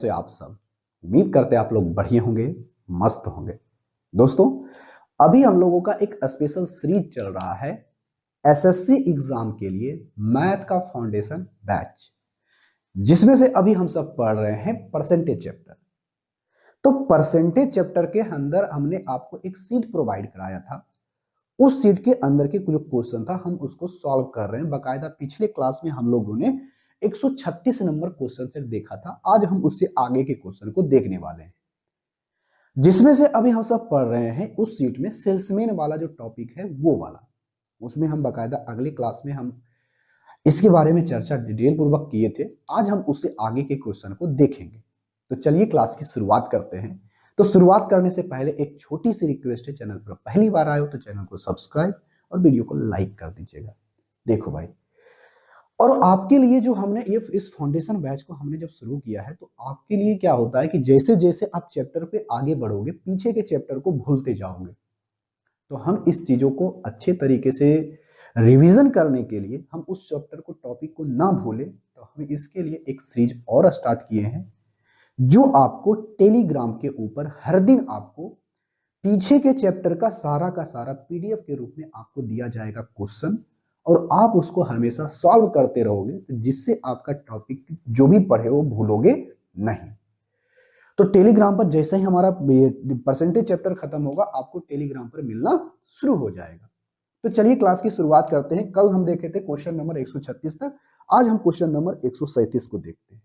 से आप सब उम्मीद करते हैं आप लोग बढ़िया होंगे, मस्त होंगे। दोस्तों, अभी हम लोगों का एक स्पेशल सीरीज चल रहा है एसएससी एग्जाम के लिए मैथ का फाउंडेशन बैच, जिसमें से अभी हम सब पढ़ रहे हैं परसेंटेज चैप्टर। तो परसेंटेज चैप्टर के अंदर हमने आपको एक सीट प्रोवाइड कराया था। उस सीट के अंदर के जो क्वेश्चन था हम उसको सॉल्व कर रहे हैं। बाकायदा पिछले क्लास में हम लोगों ने 136 नंबर क्वेश्चन तक देखा था। आज हम उससे आगे के क्वेश्चन को देखने वाले हैं, जिसमें से अभी हम सब पढ़ रहे हैं उस सीट में सेल्समैन वाला जो टॉपिक है वो वाला। उसमें हम बाकायदा अगली क्लास में हम इसके बारे में चर्चा डिटेल पूर्वक किए थे। आज हम उससे आगे के क्वेश्चन को देखेंगे। तो चलिए क्लास की शुरुआत करते हैं। तो शुरुआत करने से पहले एक छोटी सी रिक्वेस्ट है, चैनल पर पहली बार आए हो तो चैनल को सब्सक्राइब और वीडियो को लाइक कर दीजिएगा। देखो भाई, और आपके लिए जो हमने ये इस फाउंडेशन बैच को हमने जब शुरू किया है तो आपके लिए क्या होता है कि जैसे जैसे आप चैप्टर पे आगे बढ़ोगे पीछे के चैप्टर को भूलते जाओगे। तो हम इस चीजों को अच्छे तरीके से रिवीजन करने के लिए हम उस चैप्टर को टॉपिक को ना भूले, तो हम इसके लिए एक सीरीज और स्टार्ट किए हैं, जो आपको टेलीग्राम के ऊपर हर दिन आपको पीछे के चैप्टर का सारा पीडीएफ के रूप में आपको दिया जाएगा क्वेश्चन, और आप उसको हमेशा सॉल्व करते रहोगे, जिससे आपका टॉपिक जो भी पढ़े हो भूलोगे नहीं। तो टेलीग्राम पर जैसे ही हमारा परसेंटेज चैप्टर खत्म होगा आपको टेलीग्राम पर मिलना शुरू हो जाएगा। तो चलिए क्लास की शुरुआत करते हैं। कल हम देखे थे क्वेश्चन नंबर 136 तक, आज हम क्वेश्चन नंबर 137 को देखते हैं।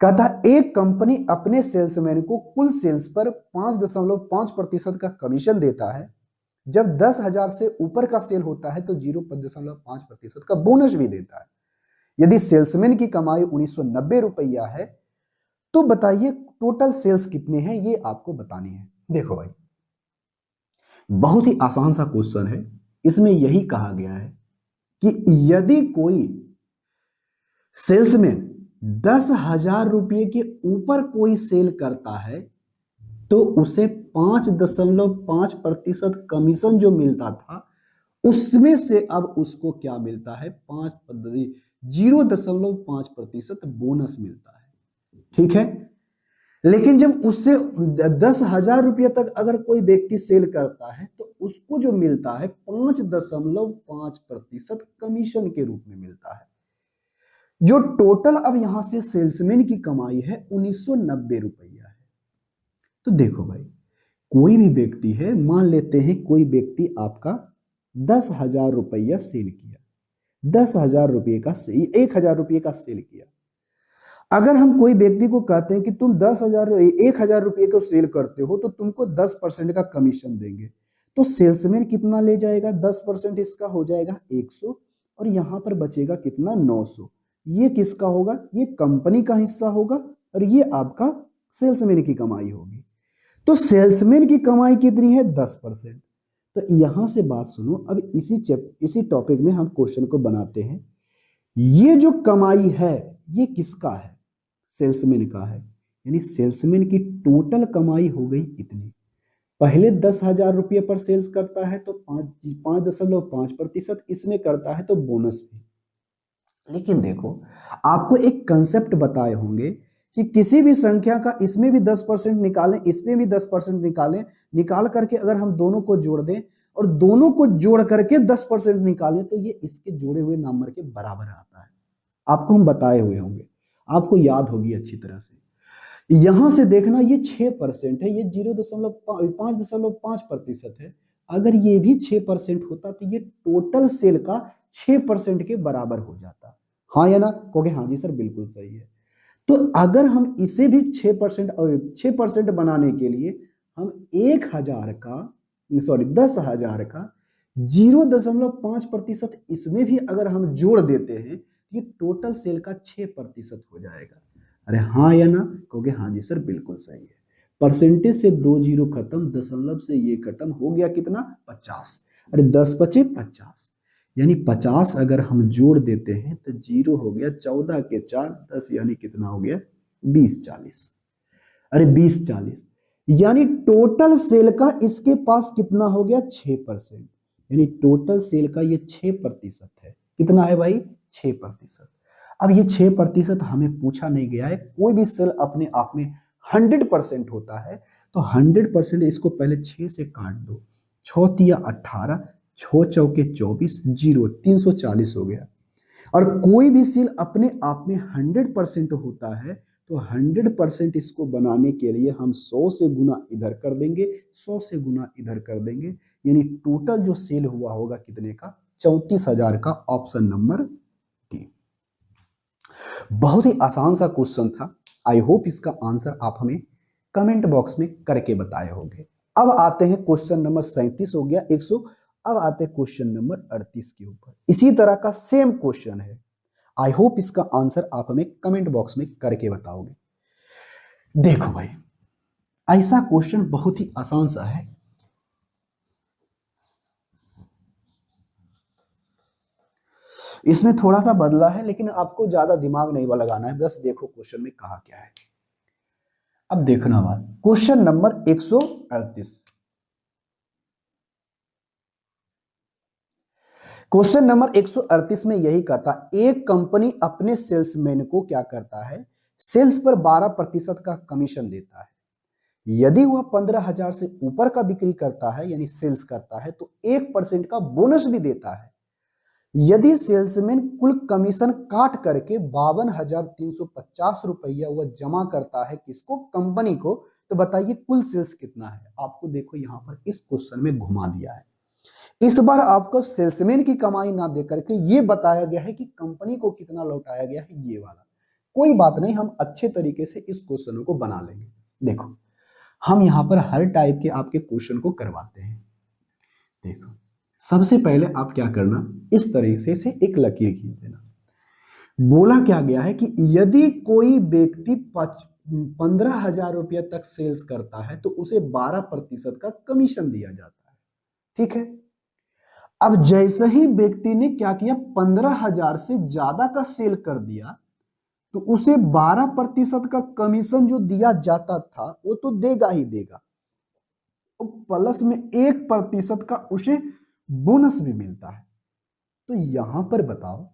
कहता एक कंपनी अपने सेल्समैन को कुल सेल्स पर 5.5% का कमीशन देता है। जब 10,000 से ऊपर का सेल होता है तो 0.5% का बोनस भी देता है। यदि सेल्समैन की कमाई 1990 रुपया है तो बताइए टोटल सेल्स कितने हैं, ये आपको बतानी है। देखो भाई, बहुत ही आसान सा क्वेश्चन है। इसमें यही कहा गया है कि यदि कोई सेल्समैन 10,000 रुपये के ऊपर कोई सेल करता है तो उसे 5.5% कमीशन जो मिलता था उसमें से अब उसको क्या मिलता है, 0.5% बोनस मिलता है। ठीक है, लेकिन जब उससे 10,000 रुपये तक अगर कोई व्यक्ति सेल करता है तो उसको जो मिलता है 5.5% कमीशन के रूप में मिलता है। जो टोटल अब यहां से सेल्समैन की कमाई है 1990 रुपया है। तो देखो भाई, कोई भी व्यक्ति है, मान लेते हैं कोई व्यक्ति आपका 10,000 रुपया सेल किया, 10,000 रुपये का 1,000 रुपये का सेल किया। अगर हम कोई व्यक्ति को कहते हैं कि तुम 1,000 रुपये को सेल करते हो तो तुमको 10% का कमीशन देंगे, तो सेल्समैन कितना ले जाएगा, 10% इसका हो जाएगा 100, और यहां पर बचेगा कितना, 900। ये किसका होगा, ये कंपनी का हिस्सा होगा, और ये आपका सेल्समैन की कमाई होगी। तो सेल्समैन की कमाई कितनी है, 10%। तो यहां से बात सुनो, अब इसी टॉपिक में हम क्वेश्चन को बनाते हैं। ये जो कमाई है ये किसका है, सेल्समैन का है। यानी सेल्समैन की टोटल कमाई हो गई इतनी। पहले 10,000 रुपये पर सेल्स करता है तो 5.5% इसमें करता है तो बोनस भी। लेकिन देखो, आपको एक कंसेप्ट बताए होंगे कि किसी भी संख्या का इसमें भी 10% निकालें, इसमें भी 10% निकालें, निकाल करके अगर हम दोनों को जोड़ दें और दोनों को जोड़ करके 10% निकालें तो ये इसके जोड़े हुए नंबर के बराबर आता है। आपको हम बताए हुए होंगे, आपको याद होगी अच्छी तरह से। यहां से देखना, ये 6% है, ये 5.5% है। अगर ये भी 6% होता तो ये टोटल सेल का 6% के बराबर हो जाता। हाँ या ना, कहोगे हाँ जी सर बिल्कुल सही है। तो अगर हम इसे भी 6% बनाने के लिए हम 1,000 का, सॉरी 10,000 का 0.5% इसमें भी अगर हम जोड़ देते हैं, ये टोटल सेल का 6% हो जाएगा। अरे हाँ या ना, कहोगे हाँ जी सर बिल्कुल सही है। परसेंटेज से 2 जीरो खत्म, दशमलव से ये खत्म, हो गया कितना, 50। अरे 10 बचे 50, यानी 50 अगर हम जोड़ देते हैं तो 0 हो गया, 14 के 4 10, यानी कितना हो गया, 20-40। अरे 20-40, यानी टोटल सेल का इसके पास कितना हो गया, 6%। यानी टोटल सेल का ये 6% है। कितना है भाई, 6%। अब ये 6% हमें पूछा नहीं गया है, कोई भी सेल अपने आप में 100% होता है, तो 100% इसको पहले 6 से काट दो, 6×3 = 18, 6×4 = 24, 0 340 हो गया। और कोई भी सेल अपने आप में 100% होता है, तो 100% इसको बनाने के लिए हम 100 से गुना इधर कर देंगे, 100 से गुना इधर कर देंगे, यानी टोटल जो सेल हुआ होगा कितने का, 34,000 का। Option number D. बहुत ही आसान सा क्वेश्चन था। आई होप इसका आंसर आप हमें कमेंट बॉक्स में करके बताए होंगे। अब आते हैं क्वेश्चन नंबर 37 हो गया 100। अब आते हैं क्वेश्चन नंबर 38 के ऊपर। इसी तरह का सेम क्वेश्चन है। आई होप इसका आंसर आप हमें कमेंट बॉक्स में करके बताओगे। देखो भाई, ऐसा क्वेश्चन बहुत ही आसान सा है। इसमें थोड़ा सा बदला है, लेकिन आपको ज्यादा दिमाग नहीं लगाना है, बस देखो क्वेश्चन में कहा क्या है। अब देखना बात, क्वेश्चन नंबर 138। क्वेश्चन नंबर 138 में यही कहता, एक कंपनी अपने सेल्समैन को क्या करता है, सेल्स पर 12% का कमीशन देता है। यदि वह 15,000 से ऊपर का बिक्री करता है, यानी सेल्स करता है, तो 1% का बोनस भी देता है। यदि सेल्समैन कुल कमीशन काट करके 52,350 रुपया वह जमा करता है किसको, कंपनी को, तो बताइए कुल सेल्स कितना है। आपको देखो यहां पर इस क्वेश्चन में घुमा दिया है। इस बार आपको सेल्समैन की कमाई ना दे करके ये बताया गया है कि कंपनी को कितना लौटाया गया है, ये वाला। कोई बात नहीं, हम अच्छे तरीके से इस क्वेश्चन को बना लेंगे। देखो, हम यहां पर हर टाइप के आपके क्वेश्चन को करवाते हैं। देखो, सबसे पहले आप क्या करना, इस तरीके से एक लकीर खींच देना। बोला क्या गया है कि यदि कोई व्यक्ति 15,000 रुपया तक सेल्स करता है तो उसे 12% का कमीशन दिया जाता है। ठीक है। अब जैसे ही व्यक्ति ने क्या किया, 15,000 से ज्यादा का सेल कर दिया, तो उसे 12% का कमीशन जो दिया जाता था वो तो देगा ही देगा, तो प्लस में 1% का उसे बोनस भी मिलता है। तो यहां पर बताओ,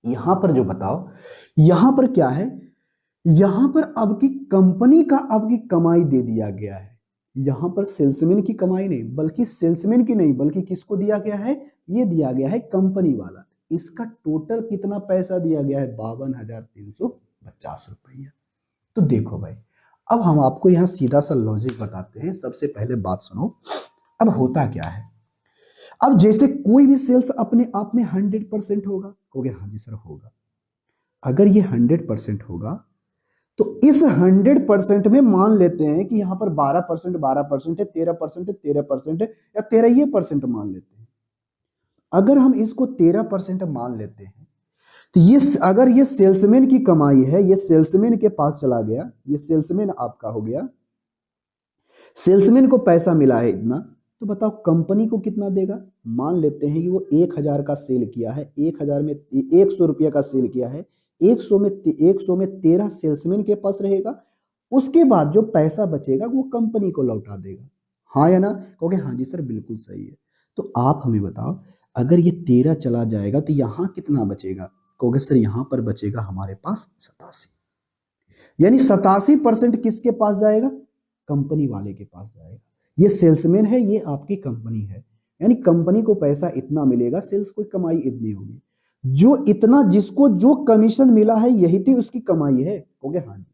यहां पर जो बताओ, यहां पर क्या है, यहां पर आपकी कंपनी का आपकी कमाई दे दिया गया है। यहां पर सेल्समैन की कमाई नहीं, बल्कि सेल्समैन की नहीं, बल्कि किसको दिया गया है, ये दिया गया है कंपनी वाला। इसका टोटल कितना पैसा दिया गया है, 52,350 रुपया। तो देखो भाई, अब हम आपको यहां सीधा सा लॉजिक बताते हैं। सबसे पहले बात सुनो, अब होता क्या है। अब जैसे कोई भी सेल्स अपने आप में 100% होगा, कहोगे हाँ जी सर होगा। अगर ये 100% होगा, तो इस 100% में मान लेते हैं कि यहां पर 12% 12% है, 13% है 13% है, या 13% मान लेते हैं। अगर हम इसको 13% मान लेते हैं, तो ये अगर ये सेल्समैन की कमाई है, ये सेल्समैन के पास चला गया, ये सेल्समैन आपका हो गया, सेल्समैन को पैसा मिला है इतना, तो बताओ कंपनी को कितना देगा। मान लेते हैं कि वो 1,000 का सेल किया है, 1,000 में 100 रुपया का सेल किया है, 100 में 13 सेल्समैन के पास रहेगा। उसके बाद जो पैसा बचेगा वो कंपनी को लौटा देगा। हाँ या ना, कहोगे हाँ जी सर बिल्कुल सही है। तो आप हमें बताओ, अगर ये 13 चला जाएगा तो यहाँ कितना बचेगा, कहोगे सर यहाँ पर बचेगा हमारे पास 87, यानी 87% किसके पास जाएगा, कंपनी वाले के पास जाएगा। ये सेल्समैन है, ये आपकी कंपनी है, यानी कंपनी को पैसा इतना मिलेगा, सेल्स को कमाई इतनी होगी। जो इतना जिसको जो कमीशन मिला है यही थी उसकी कमाई है, हो गया हाँ।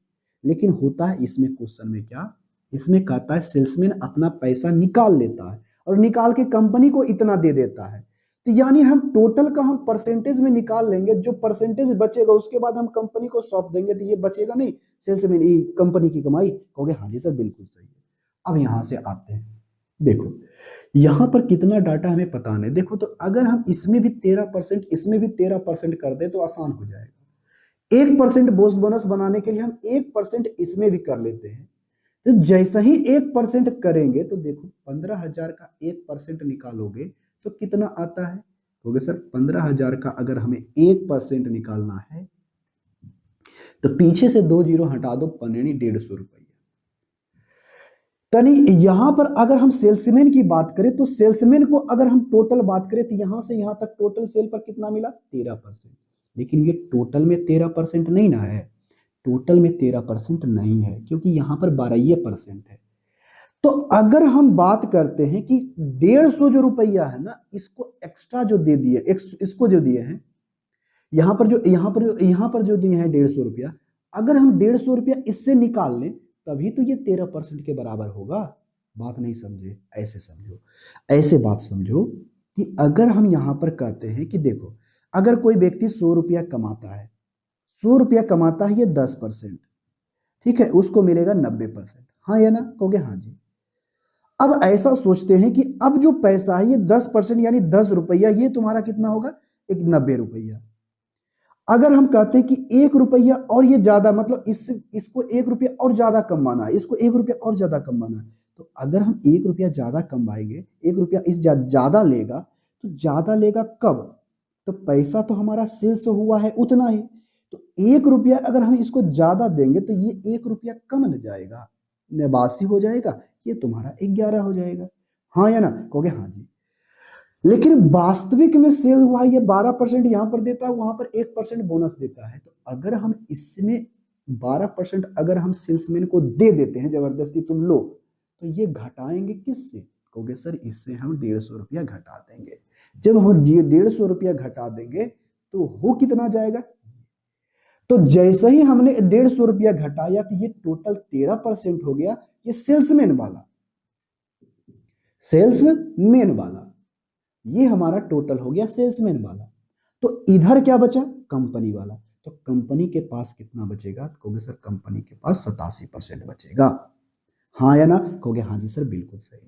लेकिन होता है इसमें क्वेश्चन में क्या, इसमें कहता है सेल्समैन अपना पैसा निकाल लेता है और निकाल के कंपनी को इतना दे देता है। तो यानी हम टोटल का हम परसेंटेज में निकाल लेंगे, जो परसेंटेज बचेगा उसके बाद हम कंपनी को सौंप देंगे, तो ये बचेगा नहीं सेल्समैन कंपनी की कमाई। कहोगे हाँ जी सर बिल्कुल सही है। अब यहां से आते हैं, देखो यहां पर कितना डाटा हमें पता नहीं। देखो, तो अगर हम इसमें भी 13%, इसमें भी 13% कर दे तो आसान हो जाएगा। 1% बोनस बनाने के लिए हम 1% इसमें भी कर लेते हैं। तो जैसा ही 1% करेंगे तो देखो 15,000 का 1% निकालोगे तो कितना आता है, तो सर 15,000 का अगर हमें 1% निकालना है तो पीछे से 2 जीरो हटा दो, 150 रुपया। यानी यहां पर अगर हम सेल्समैन की बात करें तो सेल्समैन को अगर हम टोटल बात करें तो यहां से यहां तक टोटल सेल पर कितना मिला, 13%। लेकिन ये टोटल में 13% नहीं ना है, टोटल में 13% नहीं है, क्योंकि यहाँ पर 12% है। तो अगर हम बात करते हैं कि 150 जो रुपया है ना, इसको एक्स्ट्रा जो दे दिए, इसको जो दिए हैं, यहाँ पर जो दिए हैं 150 रुपया, अगर हम 150 रुपया इससे निकाल लें तभी तो ये 13% के बराबर होगा। बात नहीं समझे? ऐसे समझो, ऐसे बात समझो कि अगर हम यहाँ पर कहते हैं कि देखो, अगर कोई व्यक्ति 100 रुपया कमाता है, 100 रुपया कमाता है, ये 10%, ठीक है, उसको मिलेगा 90%। हाँ या ना? कहोगे हाँ जी। अब ऐसा सोचते हैं कि अब जो पैसा है ये 10% यानी 10 रुपया, ये तुम्हारा कितना होगा? एक 90 रुपया। अगर हम कहते हैं कि 1 रुपया और ये ज्यादा, मतलब इसको 1 रुपया और ज्यादा कमाना है, इसको 1 रुपया और ज्यादा कमाना है, तो अगर हम 1 रुपया ज्यादा कमाएंगे, 1 रुपया इस ज्यादा लेगा, तो ज्यादा लेगा कब? तो पैसा तो हमारा सेल्स हुआ है उतना ही, तो 1 रुपया अगर हम इसको ज्यादा देंगे तो ये 1 रुपया कम न जाएगा, 89 हो जाएगा, ये तुम्हारा 11 हो जाएगा। हाँ या ना? कहोगे हाँ जी। लेकिन वास्तविक में सेल हुआ ये 12% यहां पर देता है, वहां पर 1% बोनस देता है। तो अगर हम इसमें 12% अगर हम सेल्समैन को दे देते हैं जबरदस्ती, तुम लो, तो ये घटाएंगे किससे? कहोगे सर इससे हम 150 रुपया घटा देंगे। जब हम ये 150 रुपया घटा देंगे तो हो कितना जाएगा? तो जैसे ही हमने 150 रुपया घटाया तो ये टोटल 13% हो गया, ये सेल्समैन वाला, सेल्समैन वाला, ये हमारा टोटल हो गया सेल्समैन वाला। तो इधर क्या बचा? कंपनी वाला। तो कंपनी के पास कितना बचेगा? कहोगे सर कंपनी के पास 87% बचेगा। हाँ या ना? कहोगे हाँ जी सर बिल्कुल सही।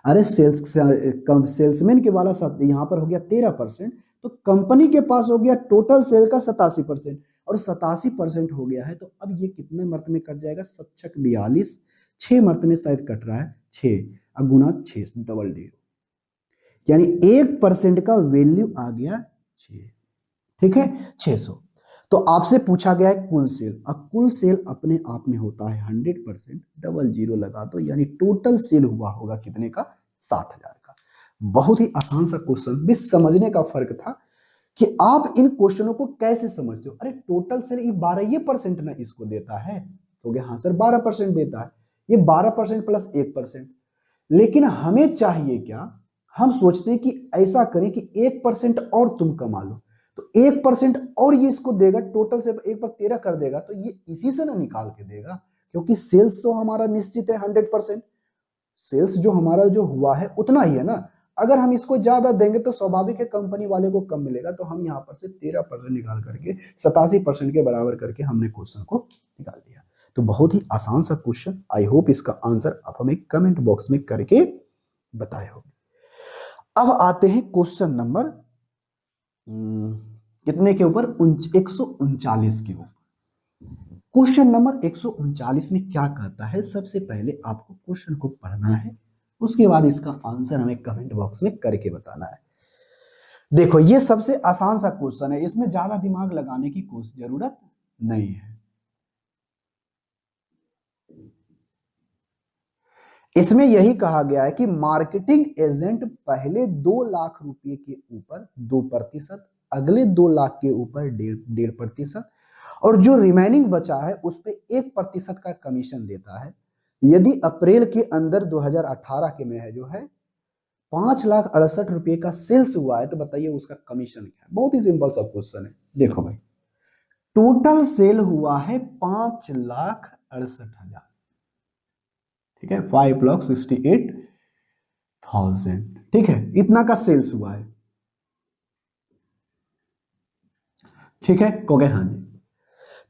अरे सेल्समैन के वाला यहाँ पर हो गया 13%, तो कंपनी के पास हो गया टोटल सेल का 87%, और 87% हो गया है, तो अब ये कितने मर्त में कट जाएगा? 7×42, 6 मर्त में शायद कट रहा है, 6 गुना 6 डबल 0, यानी 1% का वैल्यू आ गया 6। ठीक है, 600। तो आपसे पूछा गया है कुल सेल। अब कुल सेल अपने आप में होता है 100%, डबल 0 लगा दो, यानी टोटल सेल हुआ होगा कितने का? 60,000 का। बहुत ही आसान सा क्वेश्चन, भी समझने का फर्क था कि आप इन क्वेश्चनों को कैसे समझते हो। अरे टोटल सेल ये 12% ना इसको देता है, तो हाँ सर 12% देता है, ये 12% प्लस 1%। लेकिन हमें चाहिए क्या? हम सोचते हैं कि ऐसा करें कि 1% और तुम कमा लो, तो 1% और ये इसको देगा, टोटल से 1/13 कर देगा, तो ये इसी से ना निकाल के देगा, क्योंकि सेल्स तो हमारा निश्चित है 100%, सेल्स जो हमारा जो हुआ है उतना ही है ना। अगर हम इसको ज्यादा देंगे तो स्वाभाविक है कंपनी वाले को कम मिलेगा, तो हम यहाँ पर से 13% निकाल करके 87% के बराबर करके हमने क्वेश्चन को निकाल दिया। तो बहुत ही आसान सा क्वेश्चन, आई होप इसका आंसर आप हमें कमेंट बॉक्स में करके बताए होंगे। अब आते हैं क्वेश्चन नंबर कितने के ऊपर? 139 के ऊपर। क्वेश्चन नंबर 139 में क्या कहता है? सबसे पहले आपको क्वेश्चन को पढ़ना है, उसके बाद इसका आंसर हमें कमेंट बॉक्स में करके बताना है। देखो ये सबसे आसान सा क्वेश्चन है, इसमें ज्यादा दिमाग लगाने की कोई जरूरत नहीं है। इसमें यही कहा गया है कि मार्केटिंग एजेंट पहले 2 लाख रुपए के ऊपर 2%, अगले 2 लाख के ऊपर 1.5%, और जो रिमेनिंग बचा है उस पे 1% का कमीशन देता है। यदि अप्रैल के अंदर 2018 के में है जो है 5,68,00,000 रुपए का सेल्स हुआ है, तो बताइए उसका कमीशन क्या है? बहुत ही सिंपल सा क्वेश्चन है। देखो भाई, टोटल सेल हुआ है 5,68,000, ठीक है, 5,68,000, ठीक है, इतना का सेल्स हुआ है, ठीक है, कहोगे हाँ जी।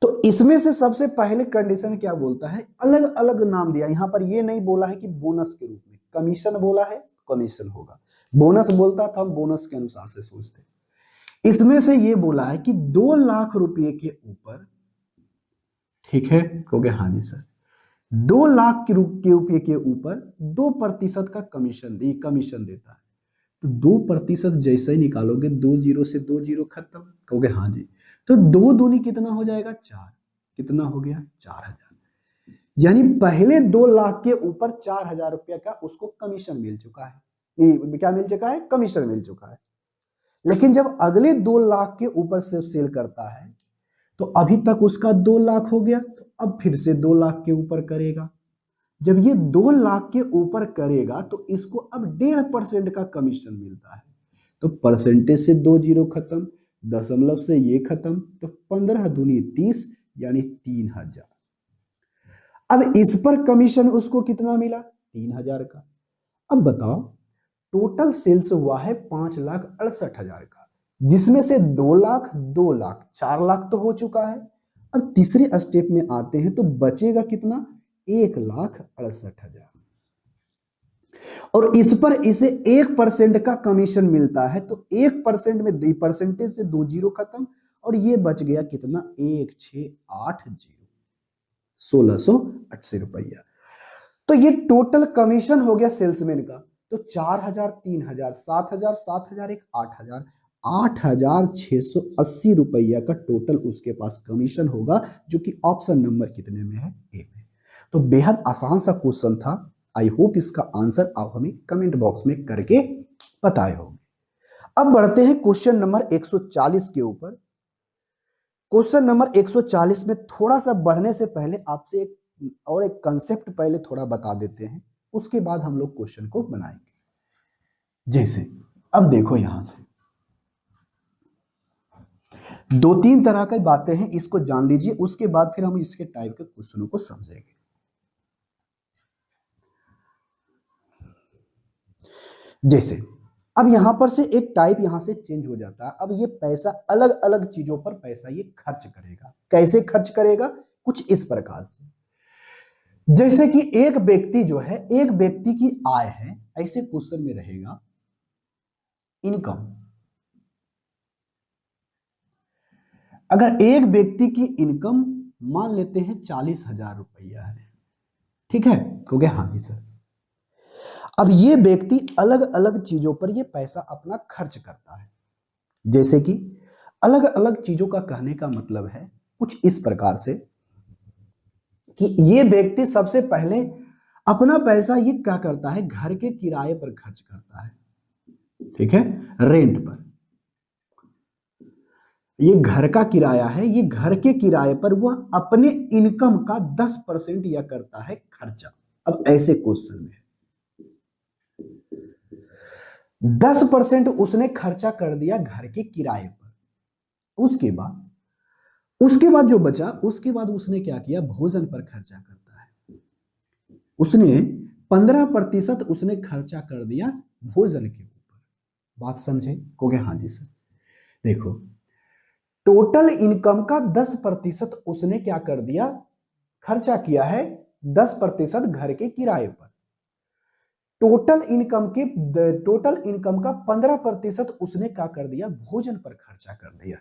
तो इसमें से सबसे पहले कंडीशन क्या बोलता है? अलग अलग नाम दिया, यहां पर ये नहीं बोला है कि बोनस के रूप में, कमीशन बोला है, कमीशन होगा। बोनस बोलता तो हम बोनस के अनुसार से सोचते। इसमें से ये बोला है कि 2 लाख रुपए के ऊपर, ठीक है, कहोगे हाँ जी सर, 2 लाख के रुपए के ऊपर 2% का कमीशन देता है। तो 2% जैसे ही निकालोगे, 2 जीरो से 2 जीरो खत्म, कहोगे हाँ जी। तो 2 दूनी कितना हो जाएगा? 4। कितना हो गया? 4,000। यानी पहले 2 लाख के ऊपर 4,000 रुपया का उसको कमीशन मिल चुका है। क्या मिल चुका है? कमीशन मिल चुका है। लेकिन जब अगले 2 लाख के ऊपर से सेल करता है तो अभी तक उसका 2 लाख हो गया, तो अब फिर से 2 लाख के ऊपर करेगा। जब ये 2 लाख के ऊपर करेगा तो इसको अब 1.5% का कमीशन मिलता है। तो परसेंटेज से 2 जीरो खत्म, दशमलव से ये खत्म, तो 15 दूनी 30 यानी 3000। अब इस पर कमीशन उसको कितना मिला? 3000 का। अब बताओ, टोटल सेल्स हुआ है 5,68,000 का, जिसमें से 2 लाख 2 लाख 4 लाख तो हो चुका है। अब तीसरे स्टेप में आते हैं तो बचेगा कितना? 1,68,000। और इस पर इसे 1% का कमीशन मिलता है, तो 1% में परसेंटेज से 2 जीरो खत्म, और ये बच गया कितना? 1680, 1680 रुपया। तो ये टोटल कमीशन हो गया सेल्समैन का। तो 4,000, 3,000, 7,000, 7,000, एक 8,000, 8,680 रुपया का टोटल उसके पास कमीशन होगा, जो कि ऑप्शन नंबर कितने में है? ए में। तो बेहद आसान सा क्वेश्चन था। आई होप इसका आंसर आप हमें कमेंट बॉक्स में करके बताए होंगे। अब बढ़ते हैं क्वेश्चन नंबर 140 के ऊपर। क्वेश्चन नंबर 140 में थोड़ा सा बढ़ने से पहले आपसे एक कंसेप्ट पहले थोड़ा बता देते हैं, उसके बाद हम लोग क्वेश्चन को बनाएंगे। जैसे अब देखो, यहां से 2-3 तरह की बातें हैं, इसको जान लीजिए, उसके बाद फिर हम इसके टाइप के क्वेश्चनों को समझेंगे। जैसे अब यहां पर से एक टाइप यहां से चेंज हो जाता है। अब ये पैसा अलग अलग चीजों पर पैसा ये खर्च करेगा। कैसे खर्च करेगा? कुछ इस प्रकार से, जैसे कि एक व्यक्ति जो है, एक व्यक्ति की आय है, ऐसे क्वेश्चन में रहेगा इनकम। अगर एक व्यक्ति की इनकम मान लेते हैं 40,000 रुपया है, ठीक है, कहोगे हाँ जी सर। अब ये व्यक्ति अलग अलग चीजों पर ये पैसा अपना खर्च करता है। जैसे कि अलग अलग चीजों का कहने का मतलब है कुछ इस प्रकार से कि ये व्यक्ति सबसे पहले अपना पैसा ये क्या करता है? घर के किराए पर खर्च करता है, ठीक है, रेंट पर। ये घर का किराया है, ये घर के किराए पर वह अपने इनकम का 10% या करता है खर्चा। अब ऐसे क्वेश्चन में 10% उसने खर्चा कर दिया घर के किराए पर। उसके बाद जो बचा, उसके बाद उसने क्या किया? भोजन पर खर्चा करता है। उसने 15% उसने खर्चा कर दिया भोजन के ऊपर। बात समझे? कहोगे हाँ जी सर। देखो, टोटल इनकम का 10% उसने क्या कर दिया? खर्चा किया है। 10% घर के किराए पर। टोटल इनकम का 15% उसने क्या कर दिया? भोजन पर खर्चा कर दिया,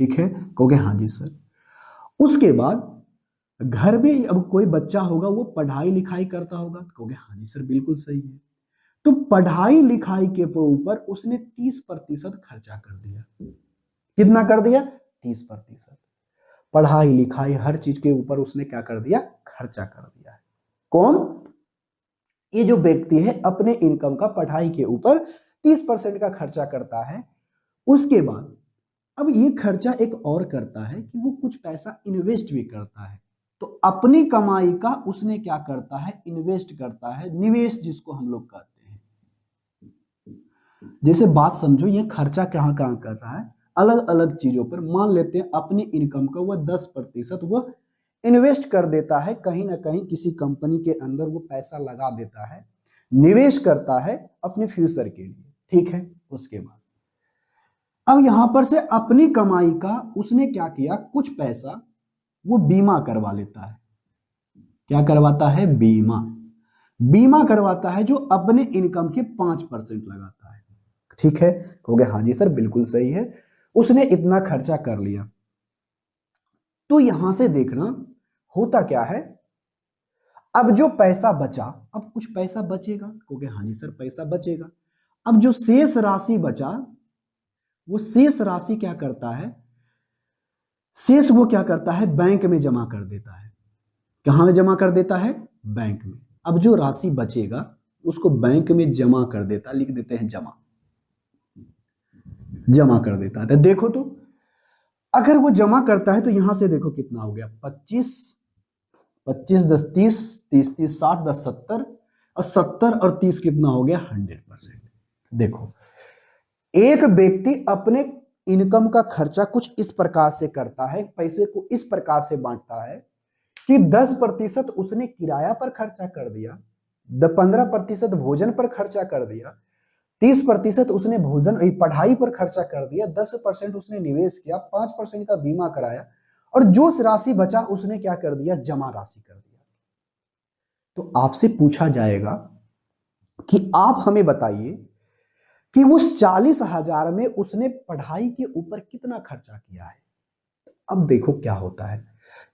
ठीक है, कहोगे हाँ जी सर। उसके बाद घर में अब कोई बच्चा होगा, वो पढ़ाई लिखाई करता होगा, कहोगे हाँ जी सर, बिल्कुल सही है। तो पढ़ाई लिखाई के ऊपर उसने 30% खर्चा कर दिया। कितना कर दिया? 30%। पढ़ाई लिखाई हर चीज के ऊपर उसने क्या कर दिया? खर्चा कर दिया है। कौन? ये जो व्यक्ति है अपने इनकम का पढ़ाई के ऊपर 30% का खर्चा करता है। उसके बाद अब ये खर्चा एक और करता है कि वो कुछ पैसा इन्वेस्ट भी करता है। तो अपनी कमाई का उसने क्या करता है? इन्वेस्ट करता है, निवेश जिसको हम लोग कहते हैं। जैसे बात समझो, ये खर्चा कहां कहां कर रहा है? अलग अलग चीजों पर। मान लेते हैं अपनी इनकम का वह 10% वह इन्वेस्ट कर देता है, कहीं ना कहीं किसी कंपनी के अंदर वो पैसा लगा देता है, निवेश करता है अपने फ्यूचर के लिए, ठीक है। उसके बाद अब यहां पर से अपनी कमाई का उसने क्या किया? कुछ पैसा वो बीमा करवा लेता है। क्या करवाता है? बीमा। बीमा करवाता है, जो अपने इनकम के 5% लगाता है, ठीक है, कहोगे हाँ जी सर, बिल्कुल सही है। उसने इतना खर्चा कर लिया। तो यहां से देखना होता क्या है, अब जो पैसा बचा, अब कुछ पैसा बचेगा, कहोगे हाँ जी सर, पैसा बचेगा। अब जो शेष राशि बचा, वो शेष राशि क्या करता है? शेष वो क्या करता है? बैंक में जमा कर देता है। कहां में जमा कर देता है? बैंक में। अब जो राशि बचेगा उसको बैंक में जमा कर देता, लिख देते हैं जमा। जमा कर देता है। तो देखो तो अगर वो जमा करता है तो यहां से देखो कितना हो गया, 25, 25 10 30, 30 30 60, 10 70, और 70 और 30 कितना हो गया, 100%। देखो एक व्यक्ति अपने इनकम का खर्चा कुछ इस प्रकार से करता है, पैसे को इस प्रकार से बांटता है कि 10% उसने किराया पर खर्चा कर दिया, 15% भोजन पर खर्चा कर दिया, 30% उसने भोजन पढ़ाई पर खर्चा कर दिया, 10% उसने निवेश किया, 5% का बीमा कराया, और जो राशि बचा उसने क्या कर दिया, जमा राशि कर दिया। तो आपसे पूछा जाएगा कि आप हमें बताइए कि उस 40,000 में उसने पढ़ाई के ऊपर कितना खर्चा किया है। अब देखो क्या होता है,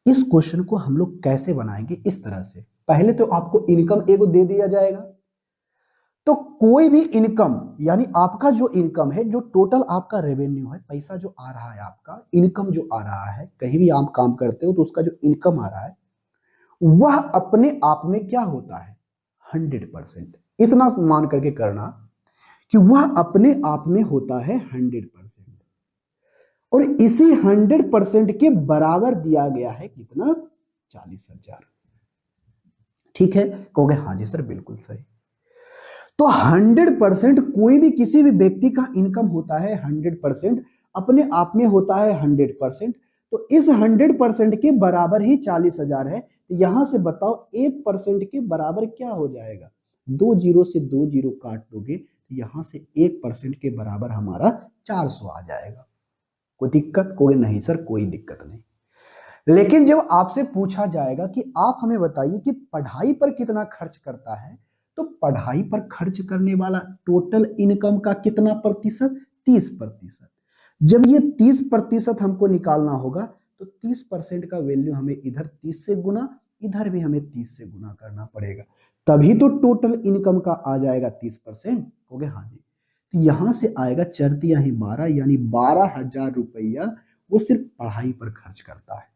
इस क्वेश्चन को हम लोग कैसे बनाएंगे, इस तरह से पहले तो आपको इनकम एगो दे दिया जाएगा। तो कोई भी इनकम यानी आपका जो इनकम है, जो टोटल आपका रेवेन्यू है, पैसा जो आ रहा है, आपका इनकम जो आ रहा है, कहीं भी आप काम करते हो तो उसका जो इनकम आ रहा है वह अपने आप में क्या होता है, 100%। इतना मान करके करना कि वह अपने आप में होता है 100%, और इसी 100% के बराबर दिया गया है कितना, 40,000। ठीक है, कहोगे हाँ जी सर बिल्कुल सही। तो 100% कोई भी किसी भी व्यक्ति का इनकम होता है 100%, अपने आप में होता है 100%। तो इस 100% के बराबर ही 40,000 है। तो यहां से बताओ 1% के बराबर क्या हो जाएगा, 2 जीरो से 2 जीरो काट दोगे तो यहां से 1% के बराबर हमारा 400 आ जाएगा। कोई दिक्कत, कोई नहीं सर कोई दिक्कत नहीं। लेकिन जब आपसे पूछा जाएगा कि आप हमें बताइए कि पढ़ाई पर कितना खर्च करता है, तो पढ़ाई पर खर्च करने वाला टोटल इनकम का कितना प्रतिशत, 30%। जब ये 30% हमको निकालना होगा तो 30% का वैल्यू हमें इधर 30 से गुना, इधर भी हमें 30 से गुना करना पड़ेगा, तभी तो टोटल इनकम का आ जाएगा 30%। हो गया हाँ जी। तो यहां से आएगा चरतिया ही 12, यानी 12,000 रुपया वो सिर्फ पढ़ाई पर खर्च करता है।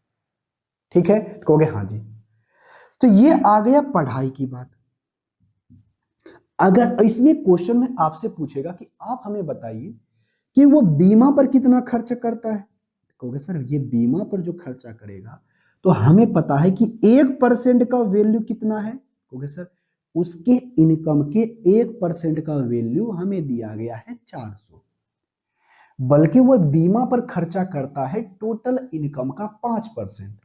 ठीक है, तो कहोगे हाँ जी। तो ये आ गया पढ़ाई की बात। अगर इसमें क्वेश्चन में आपसे पूछेगा कि आप हमें बताइए कि वो बीमा पर कितना खर्च करता है, कहोगे सर ये बीमा पर जो खर्चा करेगा तो हमें पता है कि 1% का वैल्यू कितना है, कहोगे सर उसके इनकम के 1% का वैल्यू हमें दिया गया है 400, बल्कि वो बीमा पर खर्चा करता है टोटल इनकम का 5%।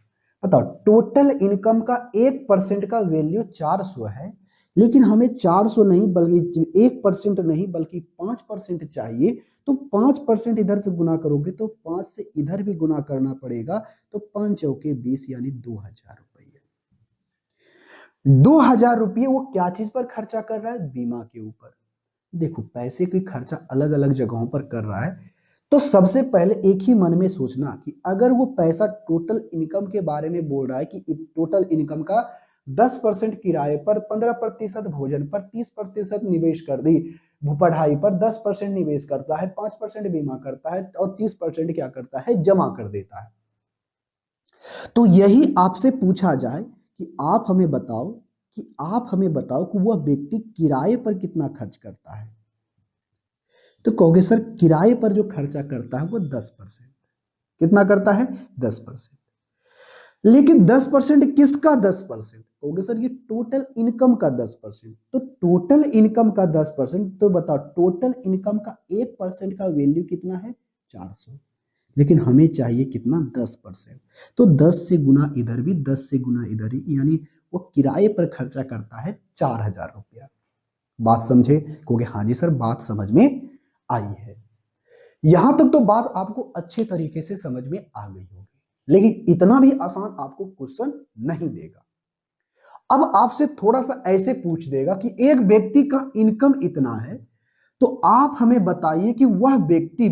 बताओ टोटल इनकम का 1% का वैल्यू 400 है, लेकिन हमें 400 नहीं बल्कि 1% नहीं बल्कि 5% चाहिए। तो 5% इधर से गुना करोगे तो 5 से इधर भी गुना करना पड़ेगा, तो 5 चौके 20 यानी 2,000 रुपये। 2,000 रुपये वो क्या चीज पर खर्चा कर रहा है, बीमा के ऊपर। देखो पैसे की खर्चा अलग अलग जगहों पर कर रहा है, तो सबसे पहले एक ही मन में सोचना कि अगर वो पैसा टोटल इनकम के बारे में बोल रहा है कि टोटल इनकम का 10% किराए पर, 15% भोजन पर, 30% निवेश कर दी, पढ़ाई पर 10% निवेश करता है, 5% बीमा करता है, और 30% क्या करता है, जमा कर देता है। तो यही आपसे पूछा जाए कि आप हमें बताओ कि वह व्यक्ति किराए पर कितना खर्च करता है, तो कहोगे सर किराए पर जो खर्चा करता है वो 10%। कितना करता है, 10%। लेकिन 10% किसका 10%, कहोगे सर ये टोटल इनकम का 10%। तो टोटल इनकम का 10%, तो बताओ टोटल इनकम का 1% का वैल्यू कितना है, 400। लेकिन हमें चाहिए कितना, 10%। तो 10 से गुना इधर भी, 10 से गुना इधर ही, यानी वो किराए पर खर्चा करता है 4,000 रुपया। बात समझे, कहोगे हाँ जी सर बात समझ में आई है। यहां तक तो बात आपको अच्छे तरीके से समझ में आ गई होगी, लेकिन इतना भी आसान आपको क्वेश्चन नहीं देगा। अब आपसे थोड़ा सा ऐसे पूछ देगा कि एक व्यक्ति का इनकम इतना है, तो आप हमें बताइए कि वह व्यक्ति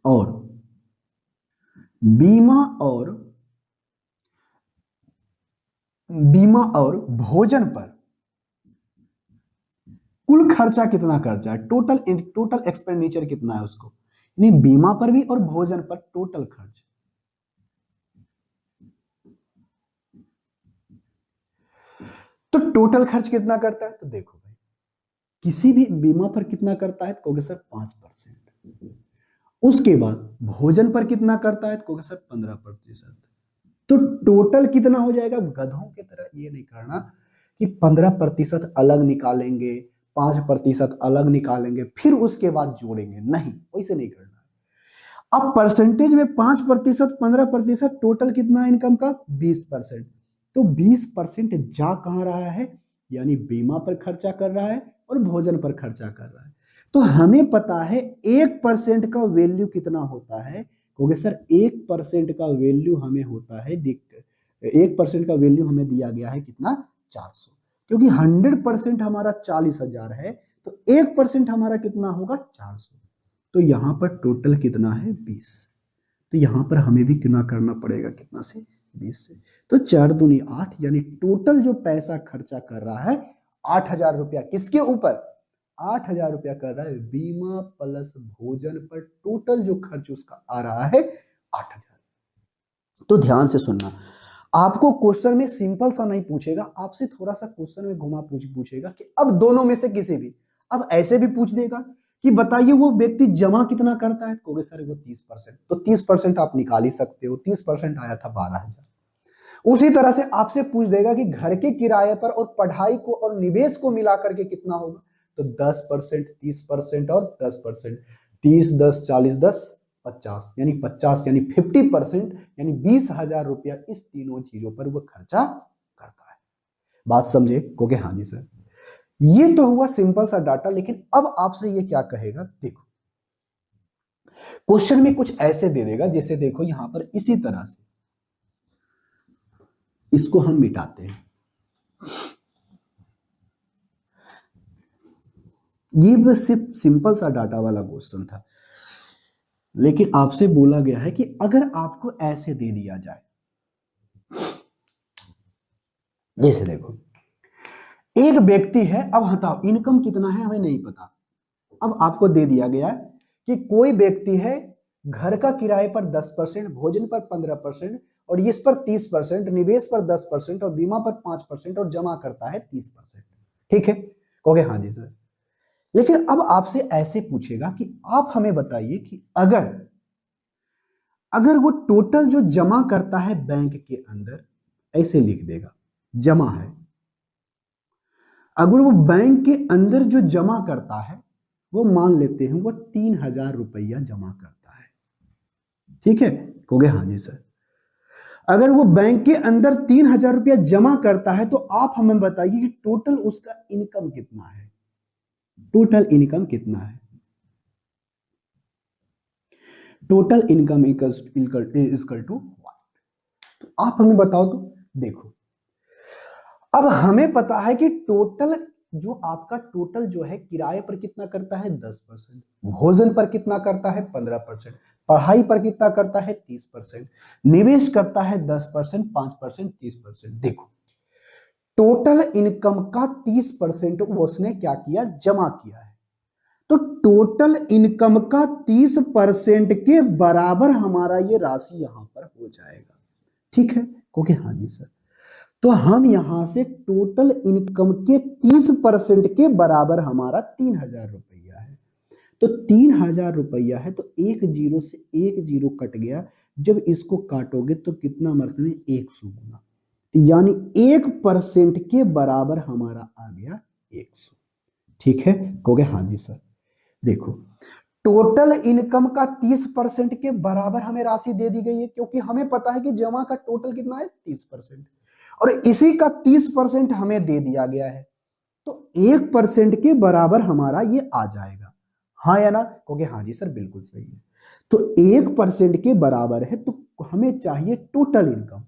और बीमा और बीमा और भोजन पर कुल खर्चा कितना खर्चा है, टोटल एक्सपेंडिचर कितना है उसको, यानी बीमा पर भी और भोजन पर टोटल खर्च। तो टोटल खर्च कितना करता है, तो देखो भाई किसी भी बीमा पर कितना करता है, कहोगे सर 5%। उसके बाद भोजन पर कितना करता है, कहोगे सर 15%। तो टोटल कितना हो जाएगा? गधों की तरह ये नहीं करना कि 15% अलग निकालेंगे, 5% अलग निकालेंगे, फिर उसके बाद जोड़ेंगे, नहीं, वैसे नहीं करना। अब परसेंटेज में 5%, 15%, टोटल कितना है इनकम का? 20%। तो 20% जा कहां रहा है? यानी बीमा पर खर्चा कर रहा है और भोजन पर खर्चा कर रहा है। तो हमें पता है 1% का वैल्यू कितना होता है, क्योंकि सर 1% का वैल्यू हमें होता है, 1% का वैल्यू हमें दिया गया है कितना? 400। क्योंकि 100% हमारा 40,000 है, तो 1% हमारा कितना होगा? 400। तो यहां पर टोटल कितना है? 20। तो यहां पर हमें भी कितना करना पड़ेगा? कितना से? 20 से। तो 4 दूनी 8, यानी टोटल जो पैसा खर्चा कर रहा है 8,000 रुपया किसके ऊपर? 8,000 रुपया कर रहा है बीमा प्लस भोजन पर। टोटल जो खर्च उसका आ रहा है 8,000। तो ध्यान से सुनना, आपको क्वेश्चन में सिंपल सा नहीं पूछेगा, आपसे थोड़ा सा क्वेश्चन में घुमा पूछेगा कि अब दोनों में से किसी भी, अब ऐसे भी पूछ देगा कि बताइए वो व्यक्ति जमा कितना करता है, कहोगे सर वो 30%। तो 30% आप निकाल ही सकते हो, 30% आया था 12,000। उसी तरह से आपसे पूछ देगा कि घर के किराए पर और पढ़ाई को और निवेश को मिलाकर के कितना होगा, तो 10%, 30% और 10%। 30, 10, 40, 10, 50, यानी 50, यानी 50%, यानी 20,000 रुपया इस तीनों चीजों पर वो खर्चा करता है। बात समझे? क्योंकि हाँ जी सर, ये तो हुआ सिंपल सा डाटा। लेकिन अब आपसे ये क्या कहेगा, देखो क्वेश्चन में कुछ ऐसे दे देगा, जैसे देखो यहां पर इसी तरह से, इसको हम मिटाते हैं। ये बस सिर्फ सिंपल सा डाटा वाला क्वेश्चन था, लेकिन आपसे बोला गया है कि अगर आपको ऐसे दे दिया जाए, जैसे देखो एक व्यक्ति है, अब हटाओ इनकम कितना है हमें नहीं पता, अब आपको दे दिया गया कि कोई व्यक्ति है, घर का किराए पर 10%, भोजन पर 15%, और इस पर 30%, निवेश पर 10% और बीमा पर 5% और जमा करता है 30%। ठीक है? कहोगे हाँ जी सर। लेकिन अब आपसे ऐसे पूछेगा कि आप हमें बताइए कि अगर वो टोटल जो जमा करता है बैंक के अंदर, ऐसे लिख देगा जमा है, अगर वो बैंक के अंदर जो जमा करता है वो मान लेते हैं वो 3,000 रुपया जमा करता है। ठीक है? कहोगे हाँ जी सर। अगर वो बैंक के अंदर 3,000 रुपया जमा करता है, तो आप हमें बताइए कि टोटल उसका इनकम कितना है? टोटल इनकम कितना है? Total income equal to what? तो आप हमें बताओ। तो देखो अब हमें पता है कि टोटल जो आपका टोटल जो है किराए पर कितना करता है? 10%, भोजन पर कितना करता है? 15%, पढ़ाई पर कितना करता है? 30%, निवेश करता है 10%, 5%, 30%। देखो टोटल इनकम का 30% उसने क्या किया? जमा किया है। तो टोटल इनकम का 30% के बराबर हमारा ये राशि यहां पर हो जाएगा। ठीक है? क्योंकि हाँ जी सर, तो हम यहां से टोटल इनकम के 30% के बराबर हमारा 3,000 रुपया है। तो 3,000 रुपया है, तो एक जीरो से एक जीरो कट गया, जब इसको काटोगे तो कितना मतलब में 100 गुना, यानी 1% के बराबर हमारा आ गया 100। ठीक है? कहोगे हाँ जी सर। देखो टोटल इनकम का 30% के बराबर हमें राशि दे दी गई है, क्योंकि हमें पता है कि जमा का टोटल कितना है? 30%, और इसी का 30% हमें दे दिया गया है, तो 1% के बराबर हमारा ये आ जाएगा। हाँ या ना? क्योंकि हाँ जी सर बिल्कुल सही है। तो 1% के बराबर है, तो हमें चाहिए टोटल इनकम।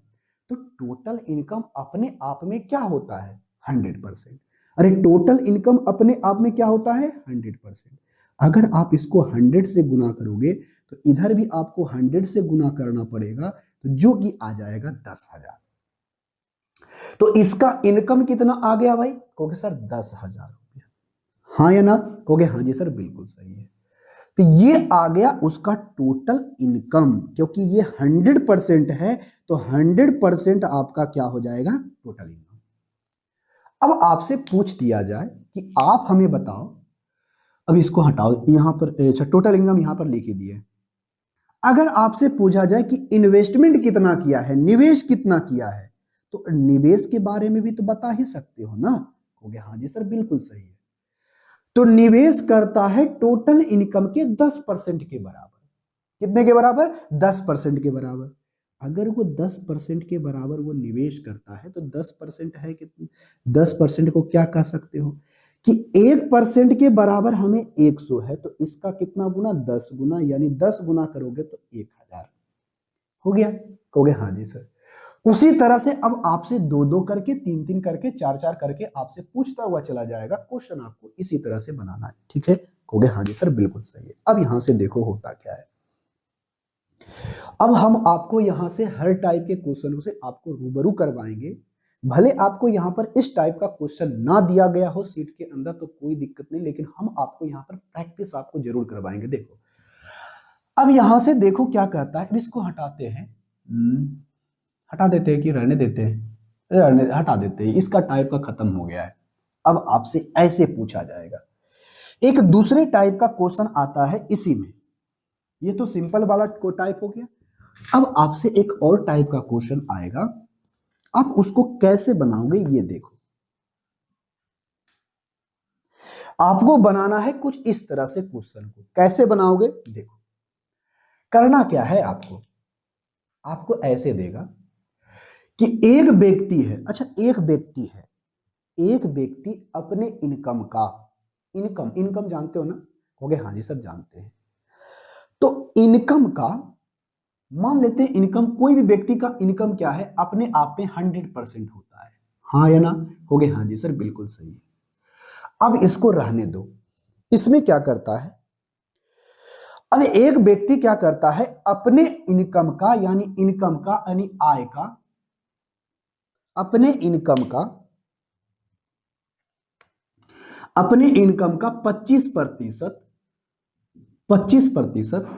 तो टोटल इनकम अपने आप में क्या होता है? 100%। अरे टोटल इनकम अपने आप में क्या होता है? 100%। अगर आप इसको 100 से गुना करोगे, तो इधर भी आपको 100 से गुना करना पड़ेगा, तो जो कि आ जाएगा 10,000। तो इसका इनकम कितना आ गया भाई? कहोगे सर 10,000 रुपया। हाँ या ना? कहोगे हाँ जी सर बिल्कुल सही है। तो ये आ गया उसका टोटल इनकम, क्योंकि ये 100% है, तो 100% आपका क्या हो जाएगा? Total income. अब आपसे पूछ दिया जाए कि आप हमें बताओ, अब इसको हटाओ यहां पर, अच्छा टोटल इनकम यहां पर लिख ही दिए। अगर आपसे पूछा जाए कि इन्वेस्टमेंट कितना किया है, निवेश कितना किया है, तो निवेश के बारे में भी तो बता ही सकते हो ना। कहोगे हाँ जी सर बिल्कुल सही है। तो निवेश करता है टोटल इनकम के 10% के बराबर। कितने के बराबर? 10% के बराबर। अगर वो 10% के बराबर वो निवेश करता है तो 10% है कितने? 10% को क्या कह सकते हो कि 1% के बराबर हमें 100 है, तो इसका कितना गुना? 10 गुना, यानी 10 गुना करोगे तो 1000 हो गया। कहोगे हाँ जी सर। उसी तरह से अब आपसे दो दो करके, तीन तीन करके, चार चार करके आपसे पूछता हुआ चला जाएगा। क्वेश्चन आपको इसी तरह से बनाना है, ठीक है। कहोगे हाँ जी सर बिल्कुल सही है। अब यहां से देखो होता क्या है। अब हम आपको यहां से हर टाइप के क्वेश्चनों से आपको रूबरू करवाएंगे। भले आपको यहां पर इस टाइप का क्वेश्चन ना दिया गया हो सीट के अंदर तो कोई दिक्कत नहीं, लेकिन हम आपको यहां पर प्रैक्टिस आपको जरूर करवाएंगे। देखो अब यहां से देखो क्या कहता है। अब इसको हटाते हैं, हटा देते हैं कि रहने देते हैं? हटा देते हैं, इसका टाइप का खत्म हो गया है। अब आपसे ऐसे पूछा जाएगा। एक दूसरे टाइप का क्वेश्चन आता है इसी में। ये तो सिंपल वाला को टाइप हो गया। अब आपसे एक और टाइप का क्वेश्चन आएगा। आप उसको कैसे बनाओगे ये देखो। आपको बनाना है कुछ इस तरह से क्वेश्चन को। कैसे बनाओगे देखो। करना क्या है आपको, आपको ऐसे देगा कि एक व्यक्ति है, अच्छा एक व्यक्ति है, एक व्यक्ति अपने इनकम का, इनकम इनकम जानते हो ना? हो गए हाँ जी सर जानते हैं। तो इनकम का मान लेते हैं, इनकम कोई भी व्यक्ति का इनकम क्या है अपने आप में 100% होता है, हाँ या ना? हो गए हाँ जी सर बिल्कुल सही है। अब इसको रहने दो। इसमें क्या करता है, अब एक व्यक्ति क्या करता है अपने इनकम का, यानी इनकम का यानी आय का, अपने इनकम का, अपने इनकम का 25% 25%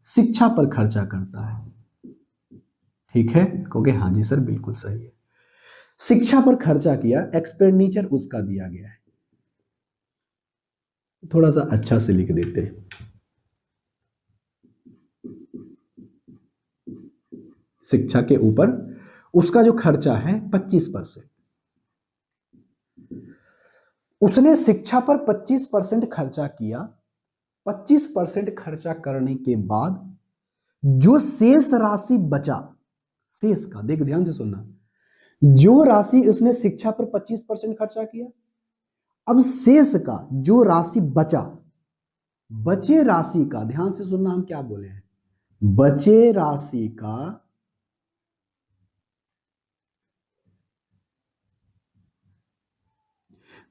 शिक्षा पर खर्चा करता है। ठीक है, कहोगे हाँ जी सर बिल्कुल सही है। शिक्षा पर खर्चा किया, एक्सपेंडिचर उसका दिया गया है। थोड़ा सा अच्छा से लिख देते हैं। शिक्षा के ऊपर उसका जो खर्चा है 25%। उसने शिक्षा पर 25% खर्चा किया। 25% खर्चा करने के बाद जो शेष राशि बचा, शेष का देख ध्यान से सुनना, जो राशि उसने शिक्षा पर 25% खर्चा किया, अब शेष का जो राशि बचा, बचे राशि का ध्यान से सुनना, हम क्या बोले हैं, बचे राशि का,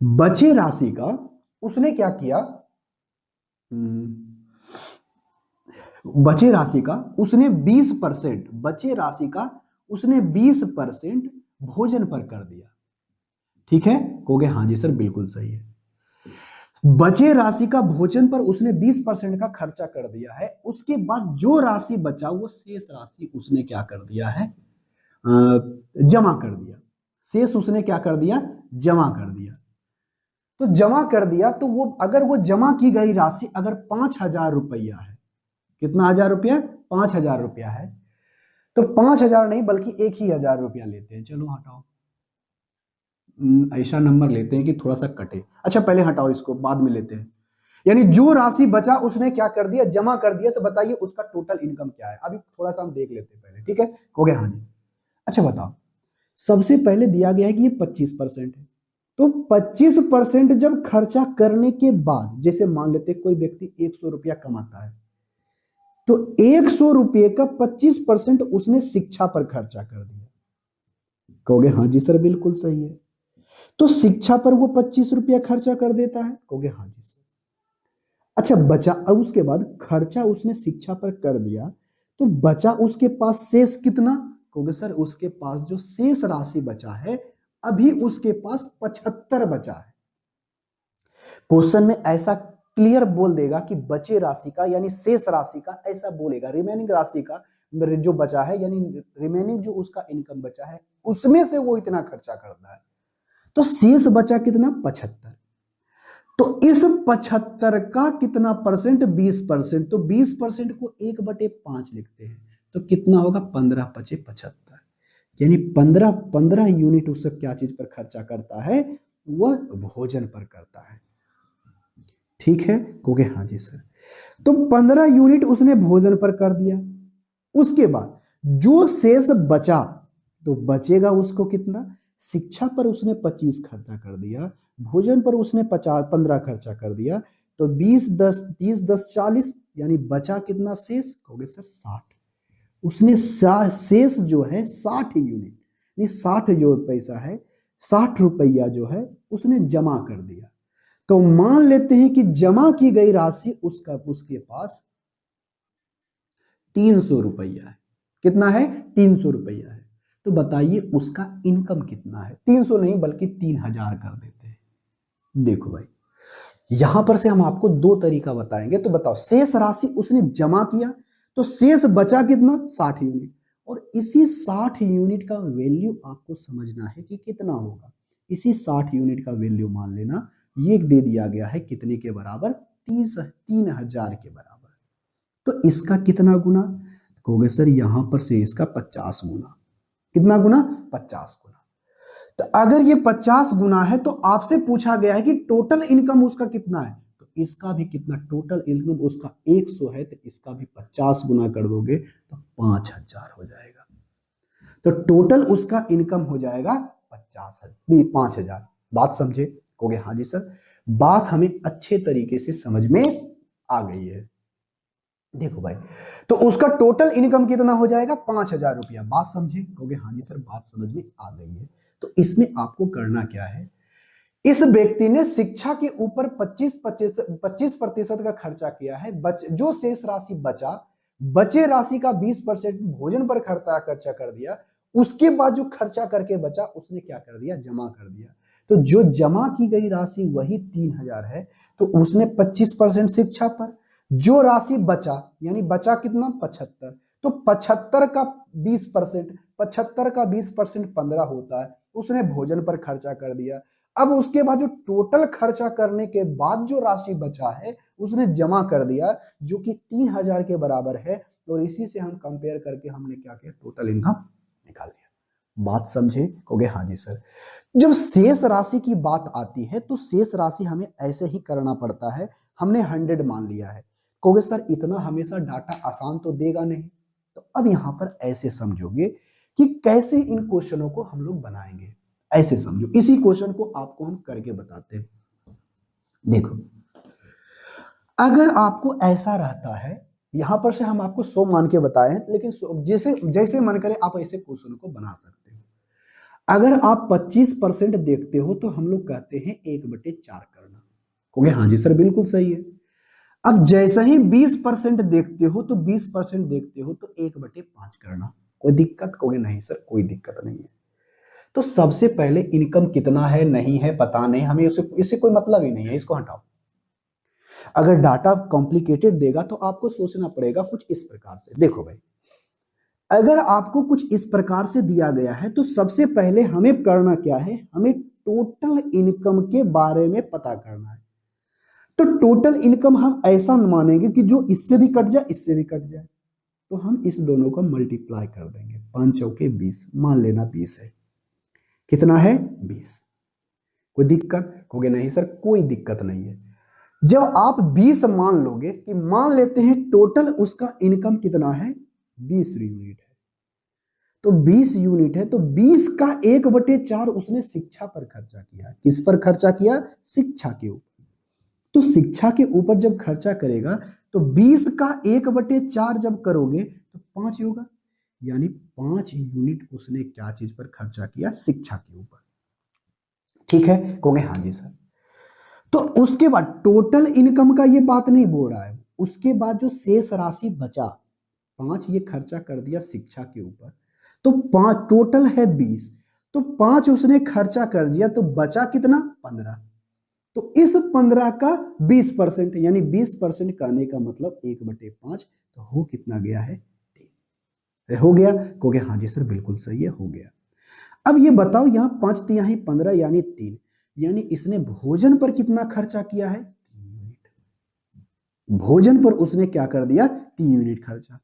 बचे राशि का उसने क्या किया, बचे राशि का उसने 20%, बचे राशि का उसने 20% भोजन पर कर दिया। ठीक है, कहोगे हाँ जी सर बिल्कुल सही है। बचे राशि का भोजन पर उसने 20% का खर्चा कर दिया है। उसके बाद जो राशि बचा वो शेष राशि उसने क्या कर दिया है, जमा कर दिया। शेष उसने क्या कर दिया, जमा कर दिया। तो जमा कर दिया तो वो, अगर वो जमा की गई राशि अगर 5,000 रुपया है, कितना हजार रुपया, 5,000 रुपया है, तो 5,000 नहीं बल्कि 1,000 रुपया लेते हैं। चलो हटाओ, ऐसा नंबर लेते हैं कि थोड़ा सा कटे। अच्छा पहले हटाओ इसको, बाद में लेते हैं। यानी जो राशि बचा उसने क्या कर दिया, जमा कर दिया। तो बताइए उसका टोटल इनकम क्या है। अभी थोड़ा सा हम देख लेते हैं पहले, ठीक है? हो गया हाँ जी। अच्छा बताओ, सबसे पहले दिया गया है कि ये 25% है। तो 25% जब खर्चा करने के बाद, जैसे मान लेते कोई व्यक्ति 100 रुपया कमाता है, तो 100 रुपये का 25% उसने शिक्षा पर खर्चा कर दिया। कहोगे हाँ जी सर बिल्कुल सही है। तो शिक्षा पर वो 25 रुपया खर्चा कर देता है। कहोगे हाँ जी सर। अच्छा बचा, अब उसके बाद खर्चा उसने शिक्षा पर कर दिया, तो बचा उसके पास शेष कितना? कहोगे सर उसके पास जो शेष राशि बचा है, अभी उसके पास 75 बचा है। क्वेश्चन में ऐसा क्लियर बोल देगा कि बचे राशि का, यानी शेष राशि का, ऐसा बोलेगा रिमेनिंग राशि का जो बचा है, यानी रिमेनिंग जो उसका इनकम बचा है उसमें से वो इतना खर्चा करता है। तो शेष बचा कितना 75। तो इस 75 का कितना परसेंट 20%, तो 20% को 1/5 लिखते हैं तो कितना होगा 15 × 5 = 75, यानी 15 यूनिट उससे क्या चीज पर खर्चा करता है, वह भोजन पर करता है। ठीक है, क्योंकि हाँ जी सर, तो 15 यूनिट उसने भोजन पर कर दिया। उसके बाद जो शेष बचा, तो बचेगा उसको कितना, शिक्षा पर उसने 25 खर्चा कर दिया, भोजन पर उसने 15 खर्चा कर दिया, तो 20 10 30 10 40, यानी बचा कितना शेष, कहोगे सर 60। उसने शेष जो है 60 यूनिट, यानी 60 जो पैसा है, 60 रुपया जो है उसने जमा कर दिया। तो मान लेते हैं कि जमा की गई राशि उसके पास 300 रुपया है। कितना है, 300 रुपया है। तो बताइए उसका इनकम कितना है, 300 नहीं बल्कि 3000 कर देते हैं। देखो भाई, यहां पर से हम आपको दो तरीका बताएंगे। तो बताओ, शेष राशि उसने जमा किया, तो शेष बचा कितना 60 यूनिट, और इसी 60 यूनिट का वैल्यू आपको समझना है कि कितना होगा। इसी 60 यूनिट का वैल्यू मान लेना, ये दे दिया गया है कितने के बराबर, 3000 के बराबर। तो इसका कितना गुना, कहोगे सर यहां पर से इसका 50 गुना। कितना गुना, 50 गुना। तो अगर ये 50 गुना है, तो आपसे पूछा गया है कि टोटल इनकम उसका कितना है, तो इसका भी कितना, टोटल इनकम उसका 100 है, तो इसका भी 50 गुना कर दोगे तो 5000 हो जाएगा। तो टोटल उसका इनकम हो जाएगा 5000। बात समझे, कहोगे हाँ जी सर, बात हमें अच्छे तरीके से समझ में आ गई है। देखो भाई, तो उसका टोटल इनकम कितना हो जाएगा 5000 रुपया। बात समझे, कहोगे हाँ जी सर, बात समझ में आ गई है। तो इसमें आपको करना क्या है, इस व्यक्ति ने शिक्षा के ऊपर 25% का खर्चा किया है। जो शेष राशि बचा, बचे राशि का 20% भोजन पर खर्चा कर दिया। उसके बाद जो खर्चा करके बचा उसने क्या कर दिया, जमा कर दिया। तो जो जमा की गई राशि वही 3000 है, तो उसने 25% शिक्षा पर, जो राशि बचा, यानी बचा कितना 75, तो 75 का 20%, 75 का 20% 15 होता है, उसने भोजन पर खर्चा कर दिया। अब उसके बाद जो टोटल खर्चा करने के बाद जो राशि बचा है उसने जमा कर दिया, जो कि 3000 के बराबर है। और इसी से हम कंपेयर करके हमने क्या किया, टोटल इनकम निकाल लिया। बात समझे, कहोगे हाँ जी सर। जब शेष राशि की बात आती है तो शेष राशि हमें ऐसे ही करना पड़ता है। हमने 100 मान लिया है, कहोगे सर इतना हमेशा डाटा आसान तो देगा नहीं। तो अब यहां पर ऐसे समझोगे कि कैसे इन क्वेश्चनों को हम लोग बनाएंगे। ऐसे समझो, इसी क्वेश्चन को आपको हम करके बताते हैं। देखो, अगर आपको ऐसा रहता है, यहां पर से हम आपको 100 मान के बताए हैं, लेकिन जैसे जैसे मन करे आप ऐसे क्वेश्चन को बना सकते हो। अगर आप 25% देखते हो तो हम लोग कहते हैं 1/4 करना। कहोगे हाँ जी सर, बिल्कुल सही है। अब जैसे ही 20% देखते हो तो 20% देखते हो तो 1/5 करना। कोई दिक्कत, कहोगे नहीं सर कोई दिक्कत नहीं है। तो सबसे पहले इनकम कितना है नहीं है पता नहीं, हमें इससे कोई मतलब ही नहीं है, इसको हटाओ। अगर डाटा कॉम्प्लिकेटेड देगा तो आपको सोचना पड़ेगा कुछ इस प्रकार से। देखो भाई, अगर आपको कुछ इस प्रकार से दिया गया है तो सबसे पहले हमें करना क्या है, हमें टोटल इनकम के बारे में पता करना है। तो टोटल इनकम हम ऐसा मानेंगे कि जो इससे भी कट जाए इससे भी कट जाए, तो हम इस दोनों को मल्टीप्लाई कर देंगे। 5 चौके 20, मान लेना 20 है। कितना है 20। कोई दिक्कत, कहोगे नहीं सर कोई दिक्कत नहीं है। जब आप 20 मान लोगे, कि मान लेते हैं टोटल उसका इनकम कितना है 20 यूनिट है, तो 20 यूनिट है, तो 20 का 1/4 उसने शिक्षा पर खर्चा किया। किस पर खर्चा किया, शिक्षा के ऊपर। तो शिक्षा के ऊपर जब खर्चा करेगा तो 20 का 1/4 जब करोगे तो 5 होगा, यानी 5 यूनिट उसने क्या चीज पर खर्चा किया, शिक्षा के ऊपर। ठीक है, कहोगे हाँ जी सर। तो उसके बाद टोटल इनकम का ये बात नहीं बोल रहा है, उसके बाद जो शेष राशि बचा, 5 ये खर्चा कर दिया शिक्षा के ऊपर, तो 5 टोटल है 20, तो 5 उसने खर्चा कर दिया, तो बचा कितना 15। तो इस 15 का 20%, यानी 20% कहने का मतलब 1/5, तो हो कितना गया है 3। हो गया, कहोगे हाँ जी सर बिल्कुल सही है, हो गया। अब ये बताओ यहाँ 5 तिहाई 15 यानी 3, यानी इसने भोजन पर कितना खर्चा किया है? 3 यूनिट। भोजन पर उसने क्या कर दिया? 3 यूनिट खर्चा।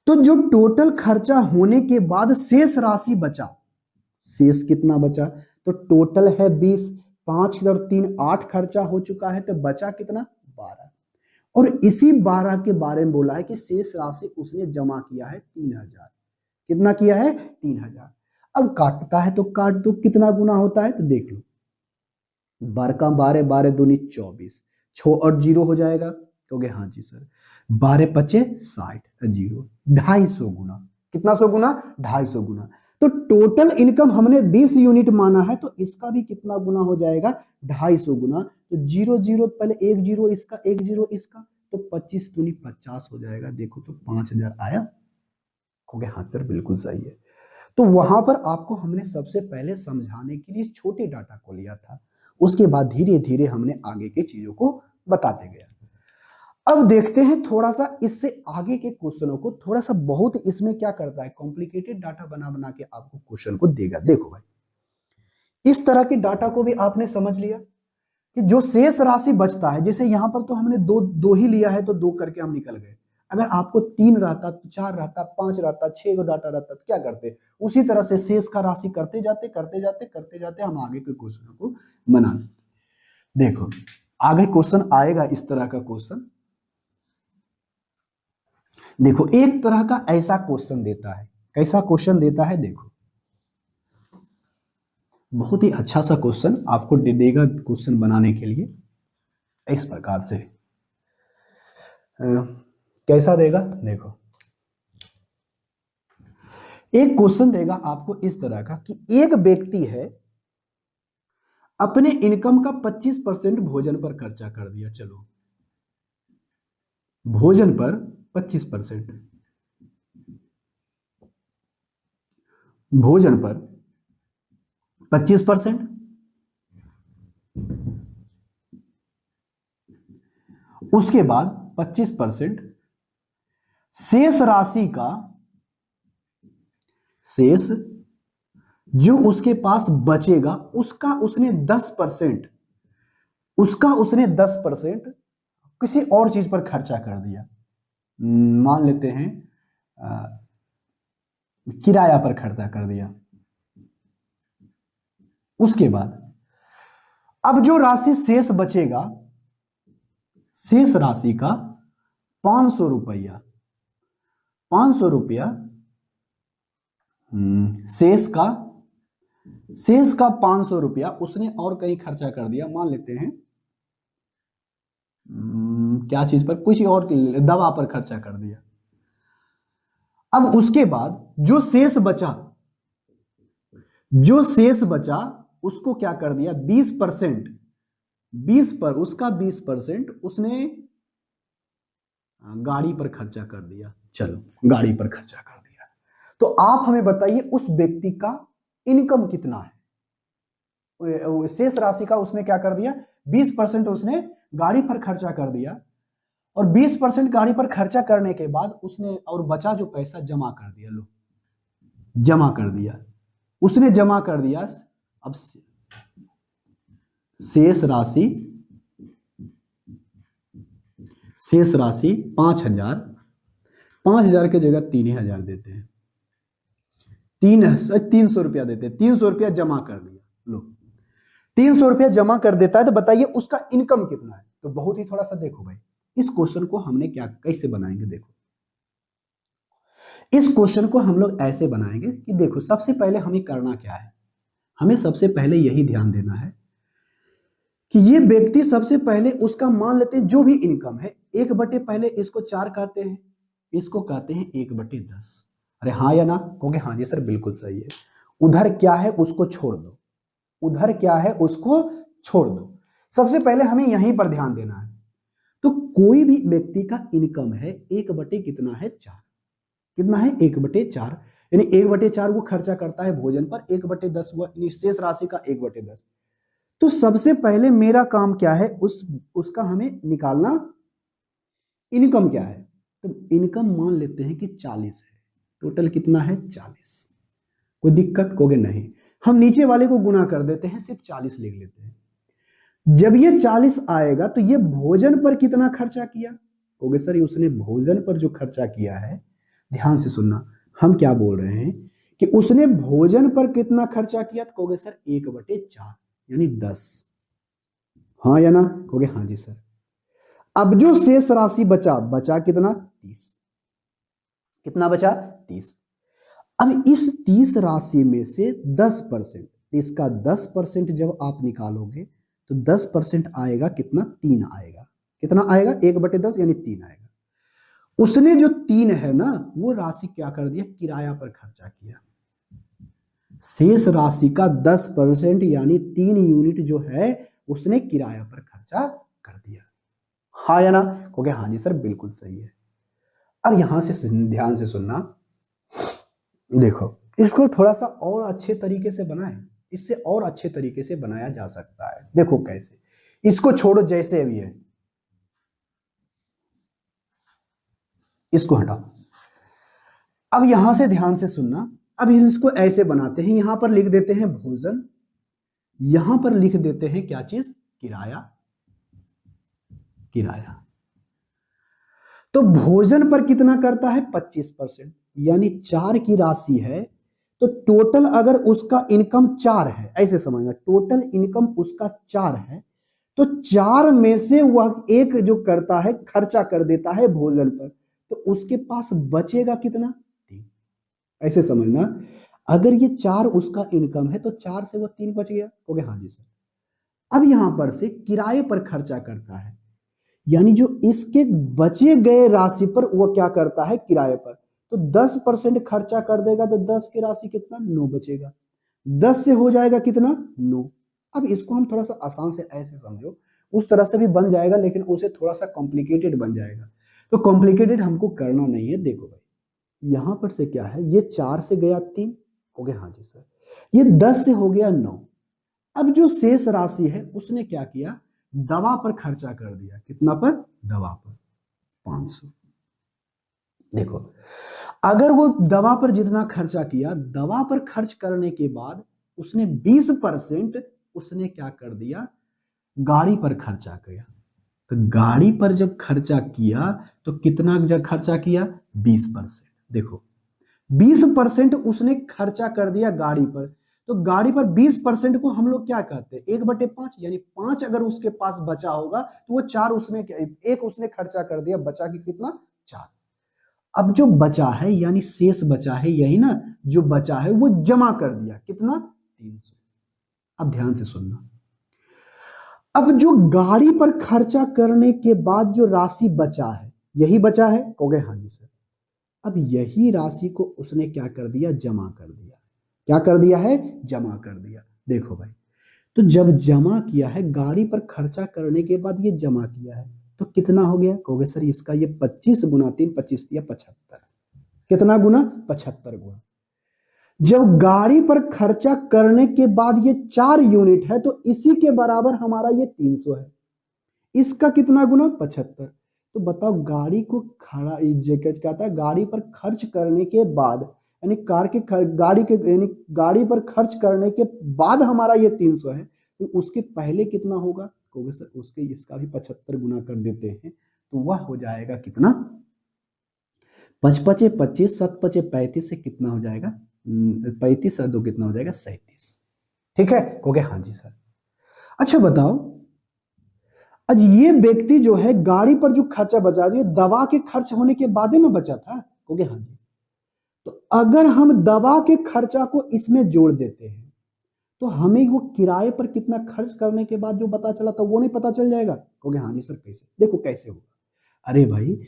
तो जो टोटल खर्चा होने के बाद शेष राशि बचा, शेष कितना बचा? तो टोटल है 20, 5 और 3 8 खर्चा हो चुका है, तो बचा कितना? 12। और इसी 12 के बारे में बोला है कि शेष राशि उसने जमा किया है 3000। कितना किया है? 3000। अब काटता है तो काट दो, कितना गुना होता है तो देख लो। 12 का 12, 12 दूनी 24, 6 और 0 हो जाएगा। कहोगे हाँ जी सर। 12 पचे 60, 0, 250 गुना। कितना सौ गुना? 250 गुना। तो टोटल इनकम हमने 20 यूनिट माना है, तो इसका भी कितना गुना हो जाएगा? 250 गुना। तो 0 0 पहले 1 0 इसका, 1 0 इसका, तो 25 दूनी 50 हो जाएगा। देखो तो 5000 आया। कहोगे हाँ सर बिल्कुल सही है। तो वहां पर आपको हमने सबसे पहले समझाने के लिए छोटे डाटा को लिया था, उसके बाद धीरे धीरे हमने आगे की चीजों को बताते गया। अब देखते हैं थोड़ा सा इससे आगे के क्वेश्चनों को, थोड़ा सा बहुत इसमें क्या करता है, कॉम्प्लिकेटेड डाटा बना बना के आपको क्वेश्चन को देगा। देखो भाई, इस तरह के डाटा को भी आपने समझ लिया कि जो शेष राशि बचता है, जैसे यहां पर तो हमने दो दो ही लिया है तो 2 करके हम निकल गए। अगर आपको 3 रहता, 4 रहता, 5 रहता, 6 को डाटा रहता तो क्या करते? उसी तरह से शेष का राशि करते जाते करते जाते करते जाते हम आगे के क्वेश्चन को बना। देखो आगे क्वेश्चन आएगा इस तरह का क्वेश्चन। देखो एक तरह का ऐसा क्वेश्चन देता है, कैसा क्वेश्चन देता है? देखो बहुत ही अच्छा सा क्वेश्चन आपको देगा क्वेश्चन बनाने के लिए इस प्रकार से। कैसा देगा? देखो एक क्वेश्चन देगा आपको इस तरह का कि एक व्यक्ति है, अपने इनकम का 25% भोजन पर खर्चा कर दिया। चलो भोजन पर 25%, भोजन पर 25%। उसके बाद 25% शेष राशि का, शेष जो उसके पास बचेगा उसका उसने 10%, उसका उसने 10% किसी और चीज पर खर्चा कर दिया। मान लेते हैं किराया पर खर्चा कर दिया। उसके बाद अब जो राशि शेष बचेगा, शेष राशि का 500 रुपया, 500 रुपया शेष का 500 रुपया उसने और कहीं खर्चा कर दिया। मान लेते हैं क्या चीज पर, कुछ और दवा पर खर्चा कर दिया। अब उसके बाद जो शेष बचा, जो शेष बचा उसको क्या कर दिया? 20%, 20 पर उसका 20% उसने गाड़ी पर खर्चा कर दिया। चलो गाड़ी पर खर्चा कर दिया। तो आप हमें बताइए उस व्यक्ति का इनकम कितना है? शेष राशि का उसने क्या कर दिया? 20% उसने गाड़ी पर खर्चा कर दिया, और 20% गाड़ी पर खर्चा करने के बाद उसने और बचा जो पैसा जमा कर दिया। लो जमा कर दिया, उसने जमा कर दिया। अब शेष राशि, शेष राशि 5000, 5000 की जगह 3000 देते हैं, 300 रुपया देते हैं। 300 रुपया जमा कर दिया। लो 300 रुपया जमा कर देता है, तो बताइए उसका इनकम कितना है? तो बहुत ही थोड़ा सा देखो भाई, इस क्वेश्चन को हमने क्या कैसे बनाएंगे? देखो इस क्वेश्चन को हम लोग ऐसे बनाएंगे कि देखो सबसे पहले हमें करना क्या है, हमें सबसे पहले यही ध्यान देना है कि ये व्यक्ति सबसे पहले उसका मान लेते हैं जो भी इनकम है, 1/, पहले इसको 4 कहते हैं, इसको कहते हैं 1/10। अरे हाँ या ना? कहोगे हाँ जी सर बिल्कुल सही है। उधर क्या है उसको छोड़ दो, उधर क्या है उसको छोड़ दो। सबसे पहले हमें यहीं पर ध्यान देना है। तो कोई भी व्यक्ति का इनकम है 1/, कितना है? 4। कितना है? 1/4, यानी 1/4 वो खर्चा करता है भोजन पर, 1/10 हुआ शेष राशि का 1/10। तो सबसे पहले मेरा काम क्या है, उसका हमें निकालना इनकम क्या है। तो इनकम मान लेते हैं कि 40 है, टोटल कितना है? 40। कोई दिक्कत? कहोगे नहीं। हम नीचे वाले को गुना कर देते हैं, सिर्फ 40 लिख लेते हैं। जब ये 40 आएगा तो ये भोजन पर कितना खर्चा किया? कहोगे सर ये उसने भोजन पर जो खर्चा किया है, ध्यान से सुनना, हम क्या बोल रहे हैं कि उसने भोजन पर कितना खर्चा किया? तो कहोगे सर 1/4 यानी 10। हाँ या ना? कहोगे हाँ जी सर। अब जो शेष राशि बचा, बचा कितना? 30। कितना बचा? 30। अब इस 30 राशि में से 10%, इसका 10% जब आप निकालोगे तो 10% आएगा कितना? 3 आएगा। कितना आएगा? 1/10 यानी 3 आएगा। उसने जो 3 है ना, वो राशि क्या कर दिया? किराया पर खर्चा किया। शेष राशि का 10% यानी 3 यूनिट जो है उसने किराया पर खर्चा कर दिया। हाँ या ना? कहोगे हाँ जी सर बिल्कुल सही है। अब यहां से ध्यान से सुनना, देखो इसको थोड़ा सा और अच्छे तरीके से बनाएं, इससे और अच्छे तरीके से बनाया जा सकता है। देखो कैसे, इसको छोड़ो जैसे अभी है, इसको हटाओ। अब यहां से ध्यान से सुनना, अब इसको ऐसे बनाते हैं, यहां पर लिख देते हैं भोजन, यहां पर लिख देते हैं क्या चीज? किराया। किराया तो भोजन पर कितना करता है? 25%, यानी 4 की राशि है तो टोटल अगर उसका इनकम 4 है, ऐसे समझना, टोटल इनकम उसका 4 है तो 4 में से वह एक जो करता है, खर्चा कर देता है भोजन पर, तो उसके पास बचेगा कितना? 3। ऐसे समझना, अगर ये 4 उसका इनकम है तो 4 से वो 3 बच गया। ओके हाँ जी सर। अब यहां पर से किराए पर खर्चा करता है, यानी जो इसके बचे गए राशि पर वो क्या करता है? किराए पर। तो 10% खर्चा कर देगा तो 10 की राशि कितना? 9 बचेगा। 10 से हो जाएगा कितना? 9। अब इसको हम थोड़ा सा आसान से ऐसे समझो, उस तरह से भी बन जाएगा लेकिन उसे थोड़ा सा कॉम्प्लिकेटेड बन जाएगा, तो कॉम्प्लिकेटेड हमको करना नहीं है। देखो भाई यहां पर से क्या है, ये 4 से गया 3, हो गया हाँ जी सर, ये 10 से हो गया 9। अब जो शेष राशि है उसने क्या किया? दवा पर खर्चा कर दिया। कितना पर? दवा पर 500। देखो अगर वो दवा पर जितना खर्चा किया, दवा पर खर्च करने के बाद उसने 20% उसने क्या कर दिया? गाड़ी पर खर्चा किया। तो गाड़ी पर जब खर्चा किया तो कितना जब खर्चा किया? 20%। देखो 20% उसने खर्चा कर दिया गाड़ी पर, तो गाड़ी पर 20% को हम लोग क्या कहते हैं? 1/5, यानी 5 अगर उसके पास बचा होगा तो वो 4 उसने, एक उसने खर्चा कर दिया, बचा कि कितना? 4। अब जो बचा है यानी शेष बचा है, यही ना, जो बचा है वो जमा कर दिया। कितना? 300। अब ध्यान से सुनना, अब जो गाड़ी पर खर्चा करने के बाद जो राशि बचा है, यही बचा है? कहोगे हाँ जी सर। अब यही राशि को उसने क्या कर दिया? जमा कर दिया। क्या कर दिया है? जमा कर दिया। देखो भाई, तो जब जमा किया है, गाड़ी पर खर्चा करने के बाद ये जमा किया है, तो कितना हो गया? कहोगे सर इसका ये 25 गुना 3, 25 दिया 75। कितना गुना? 75 गुना। जब गाड़ी पर खर्चा करने के बाद ये 4 यूनिट है तो इसी के बराबर हमारा ये 300 है। इसका कितना गुना? 75। तो बताओ गाड़ी को खड़ा क्या था? गाड़ी पर खर्च करने के बाद, यानी गाड़ी के यानी गाड़ी पर खर्च करने के बाद हमारा ये 300 है, तो उसके पहले कितना होगा? कहोगे सर उसके इसका भी 75 गुना कर देते हैं, तो वह हो जाएगा कितना? 5 पचे 25, 7 पचे 35 से कितना हो जाएगा? 35 दो कितना हो जाएगा? 37। ठीक है? कहोगे हाँ जी सर। अच्छा बताओ, आज ये व्यक्ति जो है गाड़ी पर जो खर्चा बचा दिया, दवा के खर्च होने के बाद ही ना बचा था? कहोगे हाँ जी। तो अगर हम दवा के खर्चा को इसमें जोड़ देते हैं तो हमें वो किराए पर कितना खर्च करने के बाद जो पता चला था वो नहीं पता चल जाएगा? कहोगे हाँ जी सर। कैसे? देखो कैसे होगा। अरे भाई,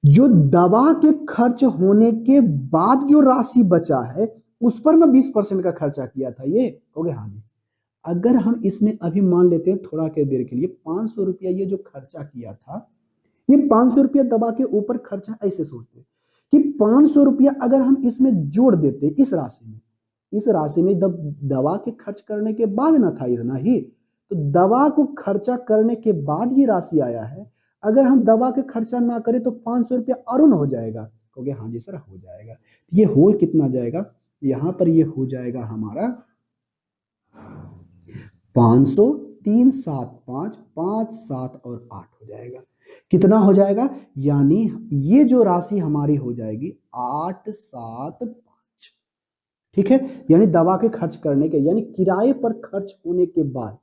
जो दवा के खर्च होने के बाद जो राशि बचा है उस पर ना 20% का खर्चा किया था ये। कहोगे हाँ जी। अगर हम इसमें अभी मान लेते हैं थोड़ा के देर के लिए 500 रुपया ये जो खर्चा किया था, ये 500 रुपया दवा के ऊपर खर्चा, ऐसे सोचते कि 500 रुपया अगर हम इसमें जोड़ देते इस राशि में, इस राशि में दवा के खर्च करने के बाद ना था इतना ही, तो दवा को खर्चा करने के बाद ये राशि आया है। अगर हम दवा के खर्चा ना करें तो 500 रुपया और हो जाएगा। कहोगे हाँ जी सर हो जाएगा। ये हो कितना जाएगा? यहां पर ये हो जाएगा हमारा 500, 3, 7, 5, 5, 7 और 8 हो जाएगा। कितना हो जाएगा? यानी ये जो राशि हमारी हो जाएगी 8, 7, 5। ठीक है, यानी दवा के खर्च करने के, यानी किराए पर खर्च होने के बाद,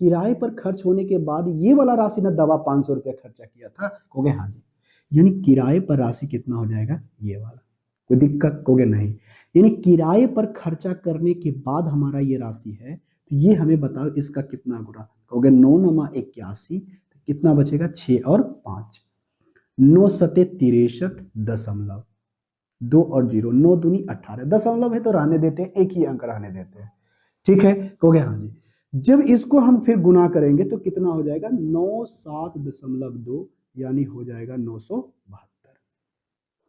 किराए पर खर्च होने के बाद ये वाला राशि ना, दवा 500 रुपया खर्चा किया था, कहोगे हाँ जी। यानी किराए पर राशि कितना हो जाएगा? ये वाला। कोई दिक्कत? कहोगे नहीं। यानी किराए पर खर्चा करने के बाद हमारा ये राशि है, तो ये हमें बताओ इसका कितना गुना? कहोगे 9 नमा 81, तो कितना बचेगा? 6 और 5, 9 सते 63 दशमलव, 2 और 0, 9 दूनी 18, दशमलव है तो रहने देते हैं, एक ही अंक रहने देते हैं। ठीक है, कहोगे हाँ जी। जब इसको हम फिर गुना करेंगे तो कितना हो जाएगा? 97.2, यानी हो जाएगा 972।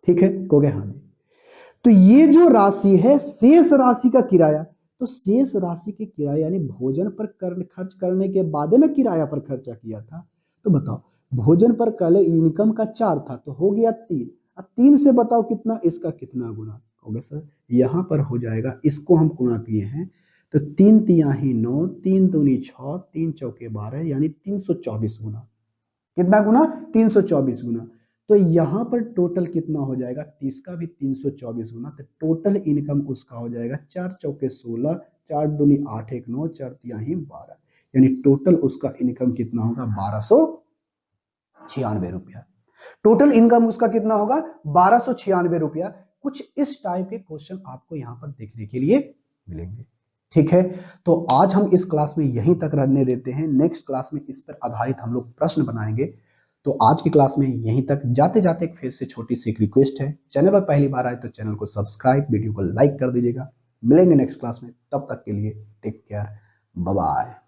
ठीक है, कहोगे हाँ जी। तो ये जो राशि है शेष राशि का किराया, तो शेष राशि के किराया यानी भोजन पर खर्च करने के बाद ना किराया पर खर्चा किया था, तो बताओ भोजन पर कल इनकम का 4 था तो हो गया 3। अब 3 से बताओ कितना, इसका कितना गुना? होगा सर यहां पर हो जाएगा, इसको हम गुना किए हैं तो 3 तिहाई 9, 3 दूनी 6, 3 चौके 12, यानी 324 गुना। कितना गुना? 324 गुना। तो यहां पर टोटल कितना हो जाएगा? 30 का भी 324 गुना, तो टोटल इनकम उसका हो जाएगा 4 चौके 16, 4 दूनी 8, 1 9, 4 तिहाई 12, यानी टोटल उसका इनकम कितना होगा? 1296 रुपया। टोटल इनकम उसका कितना होगा? 1296 रुपया। कुछ इस टाइप के क्वेश्चन आपको यहां पर देखने के लिए मिलेंगे। ठीक है, तो आज हम इस क्लास में यहीं तक रहने देते हैं, नेक्स्ट क्लास में इस पर आधारित हम लोग प्रश्न बनाएंगे। तो आज की क्लास में यहीं तक। जाते जाते एक फिर से छोटी सी एक रिक्वेस्ट है, चैनल पर पहली बार आए तो चैनल को सब्सक्राइब, वीडियो को लाइक कर दीजिएगा। मिलेंगे नेक्स्ट क्लास में, तब तक के लिए टेक केयर, बाय बाय।